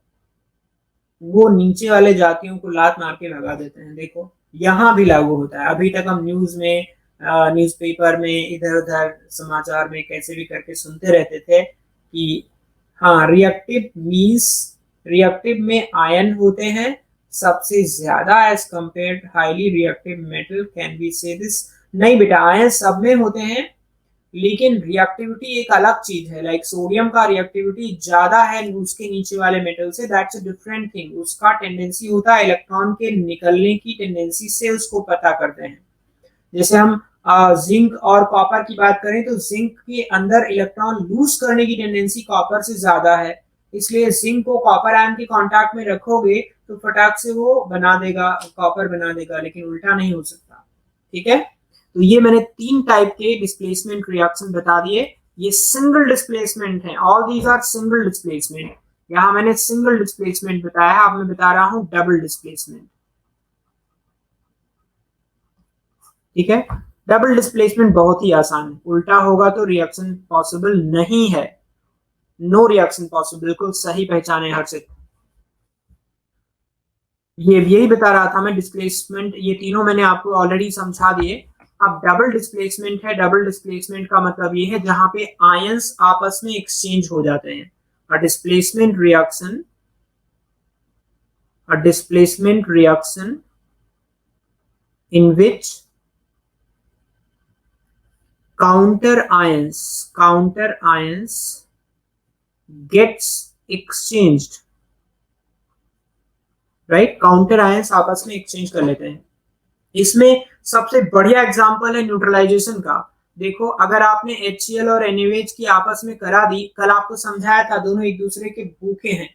वो नीचे वाले जातियों को लात मार के भगा देते हैं। देखो यहां भी लागू होता है। अभी तक हम न्यूज में, न्यूज़पेपर में, इधर उधर समाचार में कैसे भी करके सुनते रहते थे कि हाँ, रिएक्टिव मींस रिएक्टिव में आयन होते हैं सबसे ज्यादा as compared highly reactive metal, can be से दिस। नहीं बेटा, आयन सब में होते हैं, लेकिन रिएक्टिविटी एक अलग चीज है। लाइक सोडियम का रिएक्टिविटी ज्यादा है उसके नीचे वाले मेटल से, दैट्स अ डिफरेंट थिंग। उसका टेंडेंसी होता है इलेक्ट्रॉन के निकलने की टेंडेंसी से उसको पता करते हैं। जैसे हम जिंक और कॉपर की बात करें तो जिंक के अंदर इलेक्ट्रॉन लूज करने की टेंडेंसी कॉपर से ज्यादा है, इसलिए जिंक को कॉपर आयन के कांटेक्ट में रखोगे तो फटाक से वो बना देगा, कॉपर बना देगा, लेकिन उल्टा नहीं हो सकता। ठीक है, तो ये मैंने 3 टाइप के डिस्प्लेसमेंट रिएक्शन बता दिए। ये सिंगल डिस्प्लेसमेंट है, all these are single displacement. यहाँ मैंने सिंगल डिस्प्लेसमेंट बताया, अब मैं बता रहा हूं डबल डिस्प्लेसमेंट। ठीक है, डबल डिस्प्लेसमेंट बहुत ही आसान है, उल्टा होगा तो रिएक्शन पॉसिबल नहीं है, नो रिएक्शन पॉसिबल। बिल्कुल सही पहचाने हर्षित, ये यही बता रहा था मैं। डिस्प्लेसमेंट ये तीनों मैंने आपको ऑलरेडी समझा दिए। अब डबल डिस्प्लेसमेंट है। डबल डिस्प्लेसमेंट का मतलब ये है जहां पे आयंस आपस में एक्सचेंज हो जाते हैं। A displacement reaction, a displacement reaction in which counter ions gets exchanged, right? Counter ions आपस में एक्सचेंज कर लेते हैं। इसमें सबसे बढ़िया एग्जांपल है न्यूट्रलाइजेशन का। देखो अगर आपने HCl और NaOH की आपस में करा दी, कल आपको समझाया था दोनों एक दूसरे के भूखे हैं,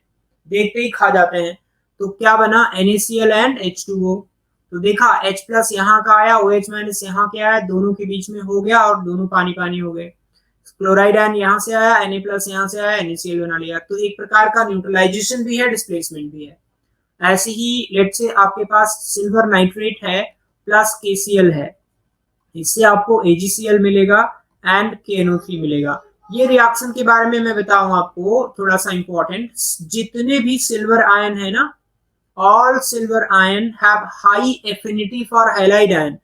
देखते ही खा जाते हैं, तो क्या बना? NaCl and H2O। तो देखा H प्लस यहाँ का आया, OH माइनस यहाँ के आया, दोनों के बीच में हो गया और दोनों पानी पानी हो गए। क्लोराइड आयन यहाँ से आया, Na प्लस यहाँ से आया, NaCl बना लिया। तो एक प्रकार का न्यूट्रलाइजेशन भी है, डिस्प्लेसमेंट भी है। ऐसे ही लेट से आपके पास सिल्वर नाइट्रेट है प्लस KCl है, इससे आपको AgCl मिलेगा एंड KNO3 मिलेगा। ये रिएक्शन के बारे में मैं बताऊं आपको थोड़ा सा इंपॉर्टेंट। जितने भी सिल्वर आयन है ना, all silver ion have high affinity for halide ion,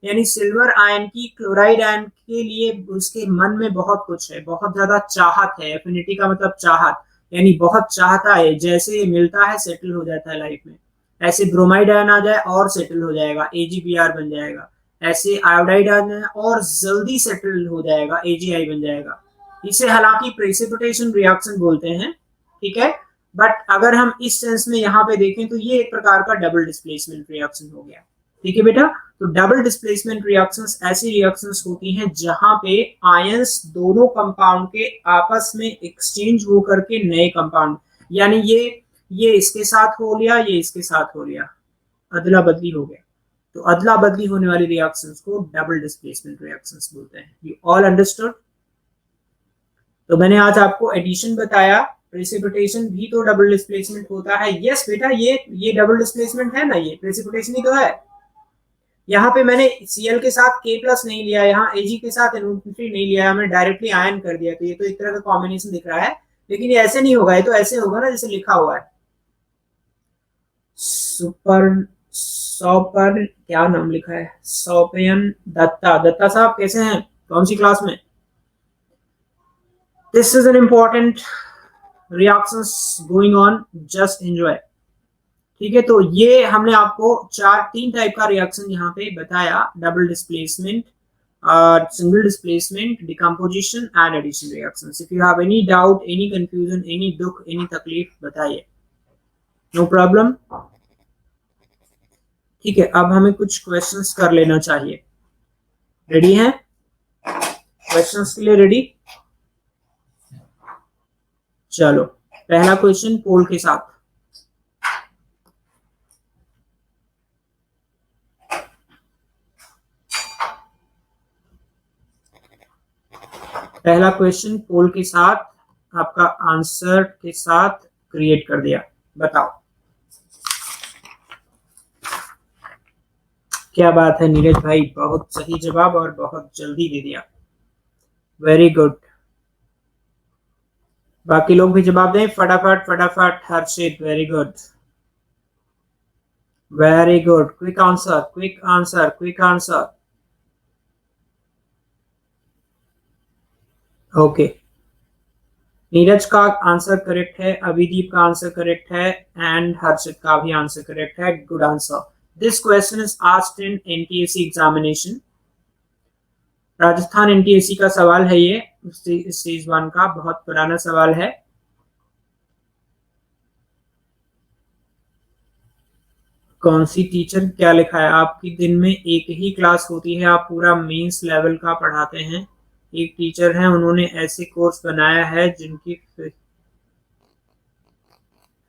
यानी सिल्वर आयन की क्लोराइड आयन के लिए उसके मन में बहुत कुछ है, बहुत ज्यादा चाहत है। एफिनिटी का मतलब चाहत, यानी बहुत चाहता है, जैसे ये मिलता है सेटल हो जाता है लाइफ में। ऐसे ब्रोमाइड आयन आ जाए और सेटल हो जाएगा, AgBr बन जाएगा। ऐसे आयोडाइड आ जाए और जल्दी सेटल हो जाएगा, AgI बन जाएगा। इसे हालांकि प्रेसिपिटेशन रिएक्शन बोलते हैं, ठीक है। बट अगर हम इस सेंस में यहाँ पे देखें तो ये एक प्रकार का डबल डिस्प्लेसमेंट रिएक्शन हो गया, ठीक है बेटा। तो डबल डिस्प्लेसमेंट रिएक्शंस ऐसी रिएक्शंस होती हैं जहां पे आयंस दोनों कंपाउंड के आपस में एक्सचेंज होकर के नए कंपाउंड, यानी ये इसके साथ हो लिया, ये इसके साथ हो लिया, अदला बदली हो गया। तो अदला बदली होने वाली रिएक्शंस को डबल डिस्प्लेसमेंट रिएक्शंस बोलते हैं। You all understood. तो मैंने आज आपको एडिशन बताया, प्रेसिपिटेशन भी तो डबल डिस्प्लेसमेंट होता है। यस बेटा, ये डबल डिस्प्लेसमेंट है ना, ये प्रेसिपिटेशन ही तो है। यहाँ पे मैंने Cl के साथ K प्लस नहीं लिया, यहाँ Ag के साथ NO3 नहीं लिया, मैंने डायरेक्टली आयन कर दिया। तो ये तो एक तरह का कॉम्बिनेशन दिख रहा है, लेकिन ये ऐसे नहीं होगा, ये तो ऐसे होगा ना जैसे लिखा हुआ है। सुपर सौपर क्या नाम लिखा है, सौपयन दत्ता। दत्ता साहब कैसे हैं, कौन सी क्लास में? This is an important reactions going on, just enjoy, ठीक है। तो ये हमने आपको तीन टाइप का रिएक्शन यहाँ पे बताया, double displacement, single displacement, decomposition and addition reactions. If you have any doubt, any confusion, any दुख, एनी तकलीफ, बताइए, नो प्रॉब्लम, ठीक है। अब हमें कुछ क्वेश्चंस कर लेना चाहिए। रेडी हैं क्वेश्चंस के लिए? रेडी, चलो पहला क्वेश्चन पोल के साथ। पहला क्वेश्चन पोल के साथ, आपका आंसर के साथ क्रिएट कर दिया, बताओ। क्या बात है नीरज भाई, बहुत सही जवाब और बहुत जल्दी दे दिया, वेरी गुड। बाकी लोग भी जवाब दें फटाफट फटाफट। Harshit, very good, very good, quick answer, quick answer, quick answer. Okay, Neeraj का आंसर करेक्ट है, अभिदीप का आंसर करेक्ट है, एंड हर्षित का भी आंसर करेक्ट है, good answer. This question is asked in NTSC examination. Rajasthan NTSC का सवाल है ये, स्टेज 1 का, बहुत पुराना सवाल है। कौन सी टीचर, क्या लिखा है आपकी? दिन में एक ही क्लास होती है, आप पूरा मेंस लेवल का पढ़ाते हैं। एक टीचर है, उन्होंने ऐसे कोर्स बनाया है जिनकी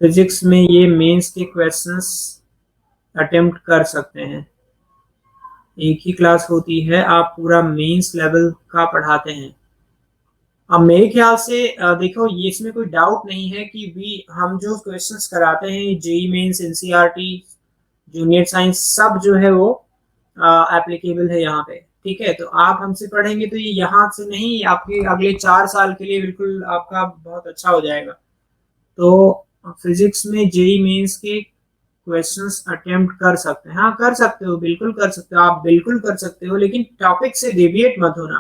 फिजिक्स में ये मेंस के क्वेश्चंस अटेम्प्ट कर सकते हैं। एक ही क्लास होती है, आप पूरा मेंस लेवल का पढ़ाते हैं। अब मेरे ख्याल से देखो, ये इसमें कोई डाउट नहीं है कि भी हम जो क्वेश्चंस कराते हैं JEE Mains, NCERT, junior science, सब जो है वो एप्लीकेबल है यहाँ पे, ठीक है। तो आप हमसे पढ़ेंगे तो ये यहाँ से नहीं, आपके अगले 4 साल के लिए बिल्कुल आपका बहुत अच्छा हो जाएगा। तो फिजिक्स में जेईई मेंस के क्वेश्चंस अटेम्प्ट कर सकते हैं, हाँ कर सकते हो, बिल्कुल कर सकते हो, आप बिल्कुल कर सकते हो, लेकिन टॉपिक से डेविएट मत होना,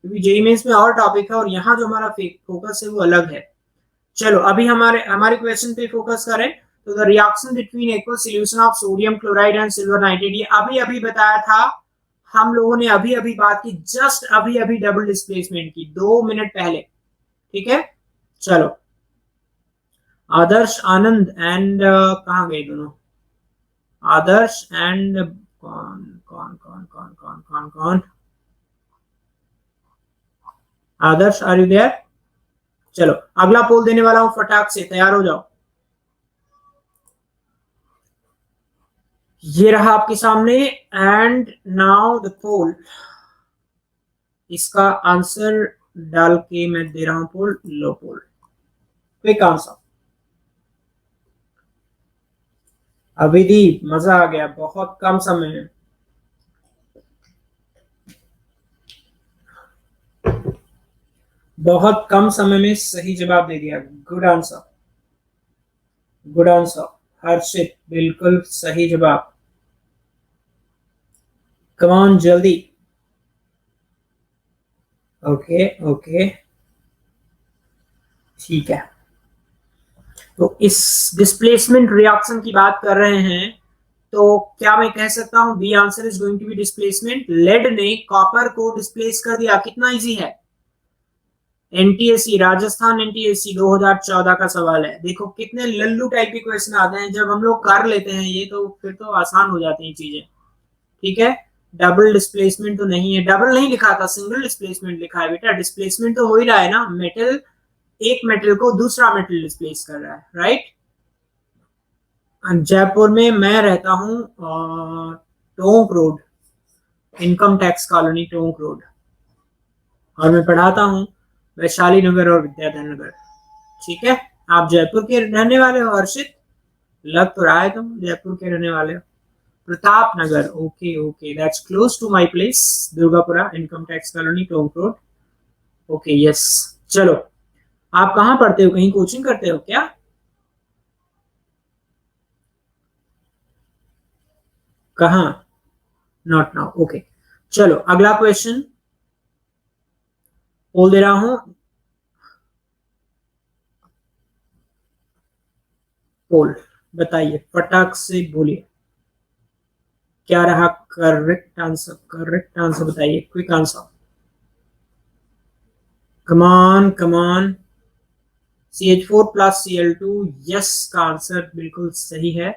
क्योंकि जेईई मेंस में और टॉपिक है और यहाँ जो हमारा फोकस है वो अलग है। चलो अभी हमारे क्वेश्चन पे फोकस करें। तो the reaction between aqueous solution of sodium chloride and silver nitrate, ये अभी अभी बताया था हम लोगों ने, अभी अभी बात की, जस्ट अभी अभी डबल डिस्प्लेसमेंट की 2 मिनट पहले, ठीक है। चलो आदर्श आनंद एंड कहाँ गए दोनों, आदर्श एंड कौन कौन कौन कौन कौन कौन कौन आदर्श, आर यू देयर? चलो अगला पोल देने वाला हूं, फटाक से तैयार हो जाओ। ये रहा आपके सामने, एंड नाउ द पोल। इसका आंसर डाल के मैं दे रहा हूं पोल, लो पोल, क्विक आंसर। अभिदीप, मजा आ गया, बहुत कम समय में, बहुत कम समय में सही जवाब दे दिया, गुड आंसर, गुड आंसर। हर्षित बिल्कुल सही जवाब। कम ऑन जल्दी। ओके ओके ठीक है। तो इस डिस्प्लेसमेंट रिएक्शन की बात कर रहे हैं, तो क्या मैं कह सकता हूं B answer is going to be displacement. Lead ने कॉपर को डिस्प्लेस कर दिया, कितना इजी है। एनटीएससी राजस्थान एनटीएससी 2014 का सवाल है। देखो कितने लल्लू टाइप के क्वेश्चन आते हैं, जब हम लोग कर लेते हैं ये तो फिर तो आसान हो जाती हैं चीजें। ठीक है, डबल डिस्प्लेसमेंट तो नहीं है, डबल नहीं लिखा था, सिंगल डिस्प्लेसमेंट लिखा है बेटा। डिस्प्लेसमेंट तो हो ही रहा है ना, मेटल एक मेटल को दूसरा मेटल डिस्प्लेस कर रहा है, राइट। जयपुर में मैं रहता हूँ, Tonk road, income tax colony Tonk road, और मैं पढ़ाता हूँ वैशाली नगर और विद्याधर नगर। ठीक है, आप जयपुर के रहने वाले हो हर्षित, लग तो रहा है तुम जयपुर के रहने वाले हो। Pratap Nagar, okay okay, that's close to my place, Durgapura, income tax colony Tonk road. Okay yes, चलो आप कहाँ पढ़ते हो, कहीं कोचिंग करते हो क्या? कहाँ? Not now, okay. चलो अगला क्वेश्चन बोल दे रहा हूं, पोल बताइए, फटाक से बोलिए क्या रहा करेक्ट आंसर, करेक्ट आंसर बताइए, क्विक आंसर, कमान कमान। CH4 प्लस Cl2, यस का आंसर बिल्कुल सही है।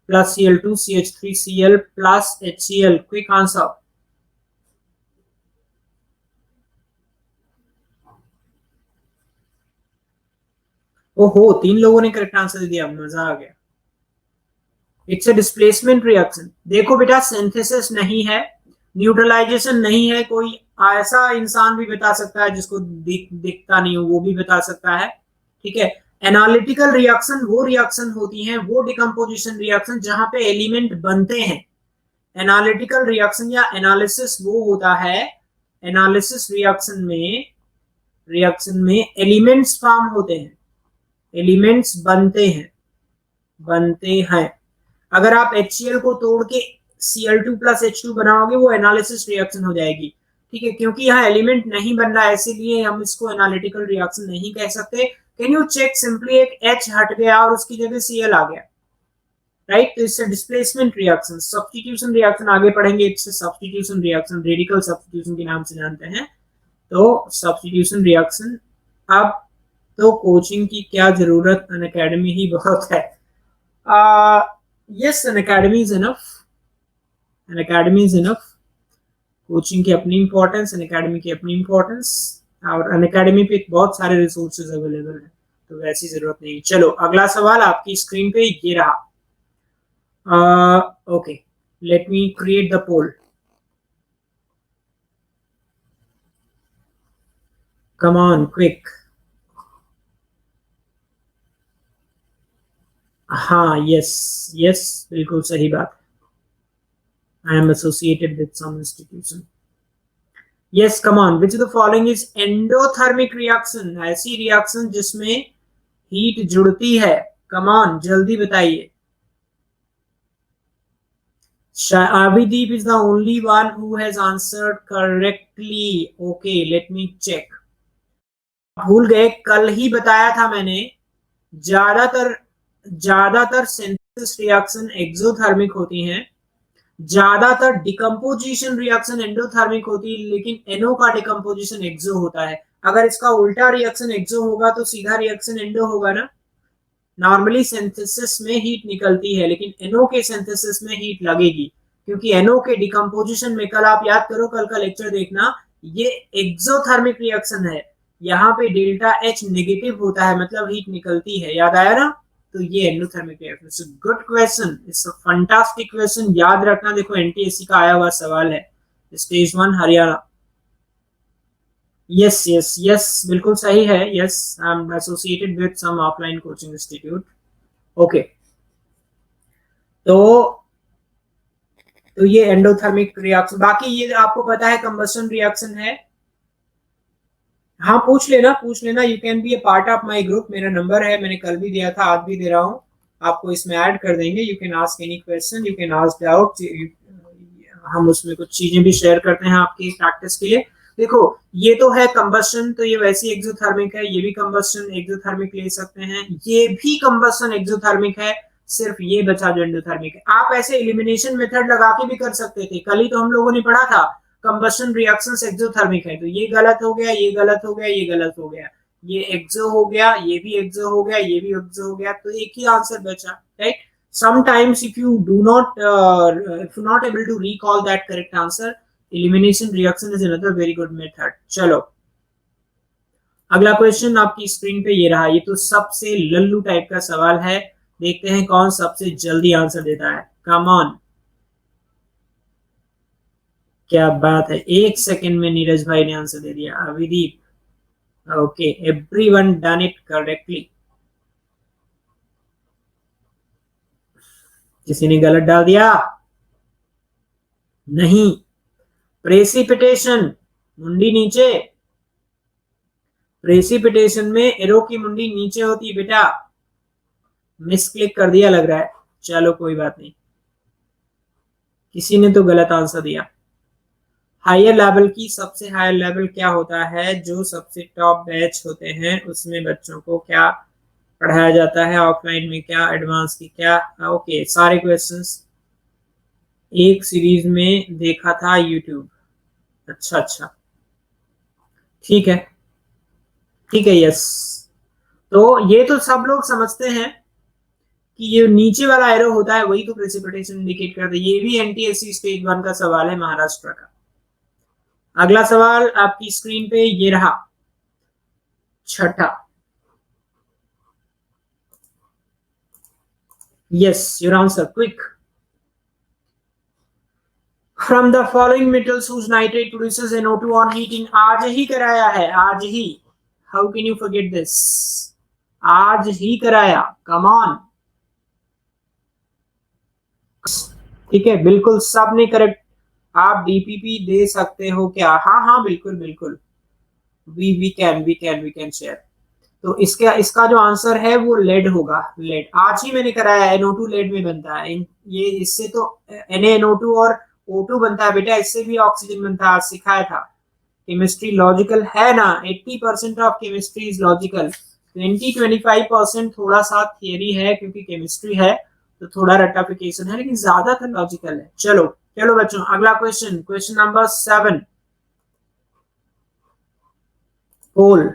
Plus Cl2 CH3Cl plus HCl, quick answer. ओहो, 3 लोगों ने करेक्ट आंसर दिया, मजा आ गया। It's a displacement reaction. देखो बेटा, सिंथेसिस नहीं है, न्यूट्रलाइजेशन नहीं है, कोई ऐसा इंसान भी बता सकता है जिसको दिखता नहीं हो, वो भी बता सकता है। ठीक है, एनालिटिकल रिएक्शन वो रिएक्शन होती हैं, वो डिकम्पोजिशन रिएक्शन जहां पे एलिमेंट बनते हैं। एनालिटिकल रिएक्शन या एनालिसिस वो होता है, एनालिसिस रिएक्शन में एलिमेंट्स फॉर्म होते हैं, एलिमेंट्स बनते हैं। अगर आप HCl को तोड़ के Cl2 प्लस H2 बनाओगे, वो एनालिसिस रिएक्शन हो जाएगी। ठीक है, क्योंकि यहाँ एलिमेंट नहीं बन रहा है इसीलिए हम इसको एनालिटिकल रिएक्शन नहीं कह सकते। कैन यू चेक, सिंपली एक H हट गया और उसकी जगह Cl आ गया, राइट। तो इससे डिस्प्लेसमेंट रिएक्शन, सब्स्टिट्यूशन रिएक्शन आगे पढ़ेंगे, इससे सब्स्टिट्यूशन रिएक्शन, रेडिकल सब्स्टिट्यूशन के नाम से जानते हैं। तो सब्स्टिट्यूशन रिएक्शन। अब तो कोचिंग की क्या जरूरत, अन अकेडमी ही बहुत है। Yes, an academy is enough, an academy is enough. Coaching की अपनी इंपॉर्टेंस, एन अकेडमी की अपनी इंपॉर्टेंस, और अन अकेडमी पे बहुत सारे रिसोर्सेज अवेलेबल हैं, तो वैसी जरूरत नहीं। चलो अगला सवाल आपकी स्क्रीन पे ये रहा। Okay, let me create the poll. Come on quick. हाँ यस यस, बिल्कुल सही बात। I am associated with some institution. Yes, come on, which the following is endothermic reaction, ऐसी रिएक्शन जिसमें हीट जुड़ती है। कम ऑन जल्दी बताइए। Avideep is the only one who has answered correctly. Okay, let me check. भूल गए, कल ही बताया था मैंने, ज्यादातर ज्यादातर सिंथेसिस रिएक्शन एक्सोथर्मिक होती हैं, ज्यादातर डिकम्पोजिशन रिएक्शन एंडोथर्मिक होती है, लेकिन NO का डिकम्पोजिशन एक्सो होता है। अगर इसका उल्टा रिएक्शन एक्सो होगा तो सीधा रिएक्शन एंडो होगा ना। नॉर्मली सिंथेसिस में हीट निकलती है, लेकिन NO के सिंथेसिस में हीट लगेगी, क्योंकि NO के डिकम्पोजिशन में, कल आप याद करो, कल का लेक्चर देखना, ये एक्सोथर्मिक रिएक्शन है। यहाँ पे डेल्टा H नेगेटिव होता है, मतलब हीट निकलती है, याद आया ना। तो ये endothermic reaction. Good question, it's a fantastic question, याद रखना। देखो NTSC का आया हुआ सवाल है, stage 1 Haryana. Yes yes yes, बिल्कुल सही है। Yes, I am associated with some offline coaching institute. Okay, तो ये एंडोथर्मिक रिएक्शन, बाकी ये आपको पता है कंबशन रिएक्शन है। हाँ पूछ लेना, पूछ लेना। You can be A part of my group, मेरा नंबर है, मैंने कल भी दिया था, आज भी दे रहा हूँ। आपको इसमें ऐड कर देंगे। You can ask any question, you can ask doubt, हम उसमें कुछ चीजें भी शेयर करते हैं आपकी प्रैक्टिस के लिए। देखो ये तो है कंबस्शन, तो ये वैसी एक्सोथर्मिक है, ये भी कंबस्शन एक्सोथर्मिक ले सकते हैं, ये भी कंबस्शन एक्सोथर्मिक है, सिर्फ ये बचा जो एंडोथर्मिक है। आप ऐसे एलिमिनेशन मेथड लगा के भी कर सकते थे, कल ही तो हम लोगों ने पढ़ा था कंबस्शन रिएक्शंस एक्सोथर्मिक है, तो ये गलत हो गया, ये गलत हो गया, ये गलत हो गया, ये एक्सो हो गया, ये भी एक्सो हो गया, ये भी एक्सो हो गया, तो एक ही आंसर बचा, right. Sometimes if you do not if you're not able to recall that correct answer, elimination reaction is another very good method। चलो अगला क्वेश्चन आपकी स्क्रीन पे ये रहा, ये तो सबसे लल्लू टाइप का सवाल है, देखते हैं कौन सबसे जल्दी आंसर देता है। कम ऑन, क्या बात है, 1 सेकंड में नीरज भाई ने आंसर दे दिया। Abhideep, okay, everyone done it correctly. किसी ने गलत डाल दिया? नहीं, प्रेसिपिटेशन, मुंडी नीचे, प्रेसिपिटेशन में एरो की मुंडी नीचे होती है बेटा, मिस क्लिक कर दिया लग रहा है, चलो कोई बात नहीं, किसी ने तो गलत आंसर दिया। हायर लेवल की, सबसे हायर लेवल क्या होता है, जो सबसे टॉप बैच होते हैं उसमें बच्चों को क्या पढ़ाया जाता है, ऑफलाइन में क्या, एडवांस की क्या, ओके सारे क्वेश्चंस एक सीरीज में देखा था यूट्यूब, अच्छा अच्छा, ठीक है ठीक है, यस। तो ये तो सब लोग समझते हैं कि ये नीचे वाला एरो होता है वही तो प्रेसिपिटेशन इंडिकेट करता है। ये भी एनटीएससी स्टेज 1 का सवाल है महाराष्ट्र का। अगला सवाल आपकी स्क्रीन पे ये रहा, छठा, yes your answer quick. From the following metals whose nitrate produces NO2 on heating, आज ही कराया है, आज ही, how can you forget this, आज ही कराया, come on, ठीक है बिल्कुल सबने करेक्ट। आप डीपीपी दे सकते हो क्या? हाँ हाँ बिल्कुल बिल्कुल, वी कैन शेयर। तो इसका जो आंसर है वो लेड होगा, लेड, आज ही मैंने कराया है, NO2 लेड में बनता है, ये इससे तो NaNO2 और O2 बनता है बेटा, इससे भी ऑक्सीजन बनता है, आज सिखाया था। केमिस्ट्री लॉजिकल है ना, 80% ऑफ केमिस्ट्री इज लॉजिकल, 20-25% थोड़ा सा थियरी है क्योंकि केमिस्ट्री है, तो थोड़ा रटाफिकेशन है, लेकिन ज्यादातर लॉजिकल है। चलो चलो बच्चों अगला question, question number 7, poll,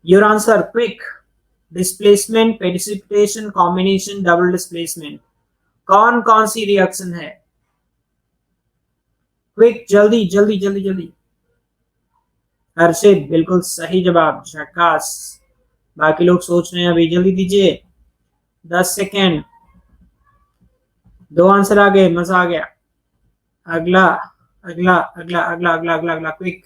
your answer quick. Displacement, precipitation, combination, double displacement, कौन कौन सी रिएक्शन है? क्विक, जल्दी जल्दी जल्दी जल्दी। हर्षित बिल्कुल सही जवाब, झकास। बाकी लोग सोच रहे हैं, अभी जल्दी दीजिए, 10 सेकेंड, 2 आंसर आ गए, मजा आ गया। अगला अगला अगला अगला अगला अगला अगला क्विक।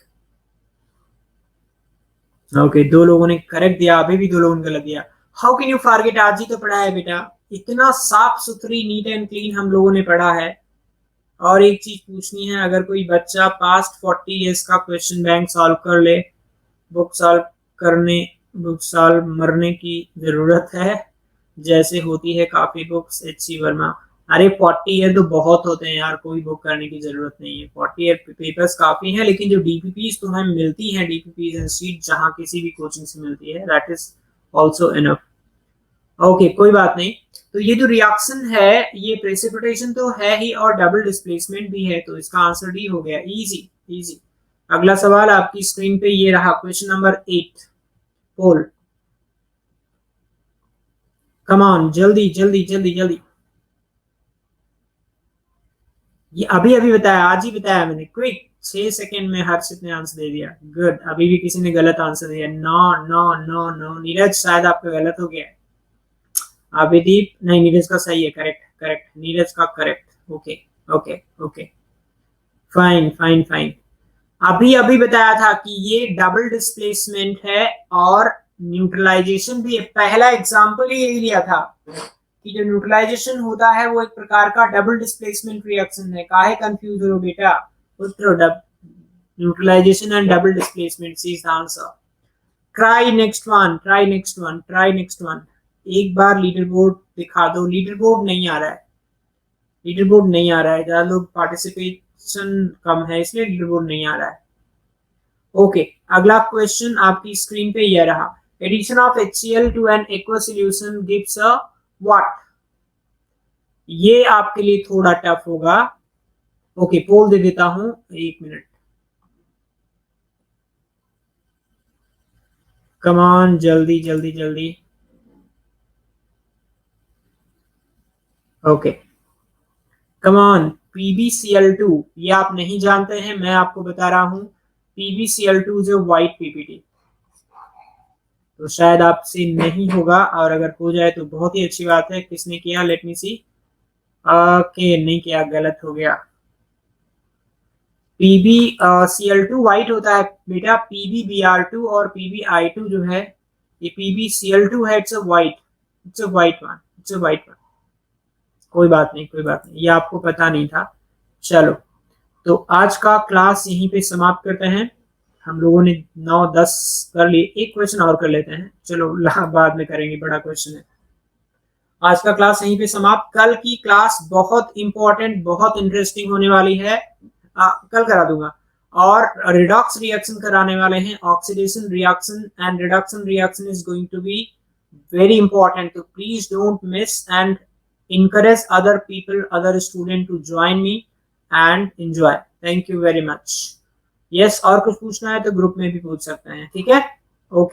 ओके 2 लोगों ने करेक्ट दिया, अभी भी 2 लोगों ने गलत दिया। हाउ कैन यू फॉरगेट, आज ही तो पढ़ा है बेटा, इतना साफ सुथरी नीट एंड क्लीन हम लोगों ने पढ़ा है। और एक चीज पूछनी है, अगर कोई बच्चा पास्ट 40 इयर्स का क्वेश्चन बैंक सॉल्व कर ले, बुक सॉल्व मरने की जरूरत है, जैसे होती है काफी बुक्स, HC वर्मा। अरे 40 ईयर तो बहुत होते हैं यार, कोई बुक करने की जरूरत नहीं है, 40 ईयर पेपर्स काफी हैं, लेकिन जो डीपीपीज तुम्हें मिलती हैं, डीपीपीज एंड सीट जहां किसी भी कोचिंग से मिलती है, that is also enough. Okay कोई बात नहीं। तो ये जो रिएक्शन है, ये प्रेसिपिटेशन तो है ही और डबल डिस्प्लेसमेंट भी है, तो इसका आंसर डी हो गया, इजी इजी। अगला सवाल आपकी स्क्रीन पे ये रहा, question number 8, poll, come on, जल्दी जल्दी जल्दी जल्दी। ये अभी अभी बताया, आज ही बताया मैंने, क्विक, 6 सेकेंड में हर्षित ने आंसर दे दिया, गुड। अभी भी किसी ने गलत आंसर दिया, no no no no, Neeraj शायद आपका गलत हो गया। अभिदीप, नहीं नीरज का सही है, करेक्ट करेक्ट, नीरज का correct, okay okay okay, fine fine fine. अभी अभी बताया था कि ये डबल डिस्प्लेसमेंट है और न्यूट्रलाइजेशन भी है, पहला एग्जांपल ही यही लिया था कि जो न्यूट्रलाइजेशन होता है वो एक प्रकार का डबल डिस्प्लेसमेंट रिएक्शन है। काहे कंफ्यूज हो बेटा, उत्तर neutralization and double displacement is the answer. Try next one, try next one, try next one. एक बार लीडर बोर्ड दिखा दो। लीडर बोर्ड नहीं आ रहा है, लीडर बोर्ड नहीं आ रहा है, ज्यादा लोग पार्टिसिपेशन कम है इसलिए लीडर बोर्ड नहीं आ रहा है। ओके, अगला क्वेश्चन आपकी स्क्रीन पे यह रहा, addition of HCl to an aqua solution gives a what. ये आपके लिए थोड़ा टफ होगा। ओके, पोल दे देता हूं, एक मिनट। कमान, जल्दी जल्दी जल्दी। ओके, कमान, PbCl2, ये आप नहीं जानते हैं, मैं आपको बता रहा हूं। PbCl2 जो व्हाइट पीपीटी, तो शायद आपसे नहीं होगा, और अगर हो जाए तो बहुत ही अच्छी बात है। किसने किया, लेट मी सी। ओके, नहीं किया, गलत हो गया। PbCl2 व्हाइट होता है बेटा, PbBr2 और PbI2 जो है, ये PbCl2 है, it's a white, it's a white one, it's a white one. कोई बात नहीं, कोई बात नहीं, ये आपको पता नहीं था। चलो, तो आज का क्लास यहीं पे समाप्त करते हैं। हम लोगों ने 9-10 कर लिए, एक क्वेश्चन और कर लेते हैं, चलो बाद में करेंगे, बड़ा क्वेश्चन है। आज का क्लास यहीं पे समाप्त। कल की क्लास बहुत इंपॉर्टेंट, बहुत इंटरेस्टिंग होने वाली है, कल करा दूंगा। और रिडॉक्स रिएक्शन कराने वाले हैं, oxidation reaction and reduction reaction is going to be very important, so please don't miss and encourage other people, other student to join me and enjoy. Thank you very much. Yes, और कुछ पूछना है तो group में भी पूछ सकते हैं, ठीक है।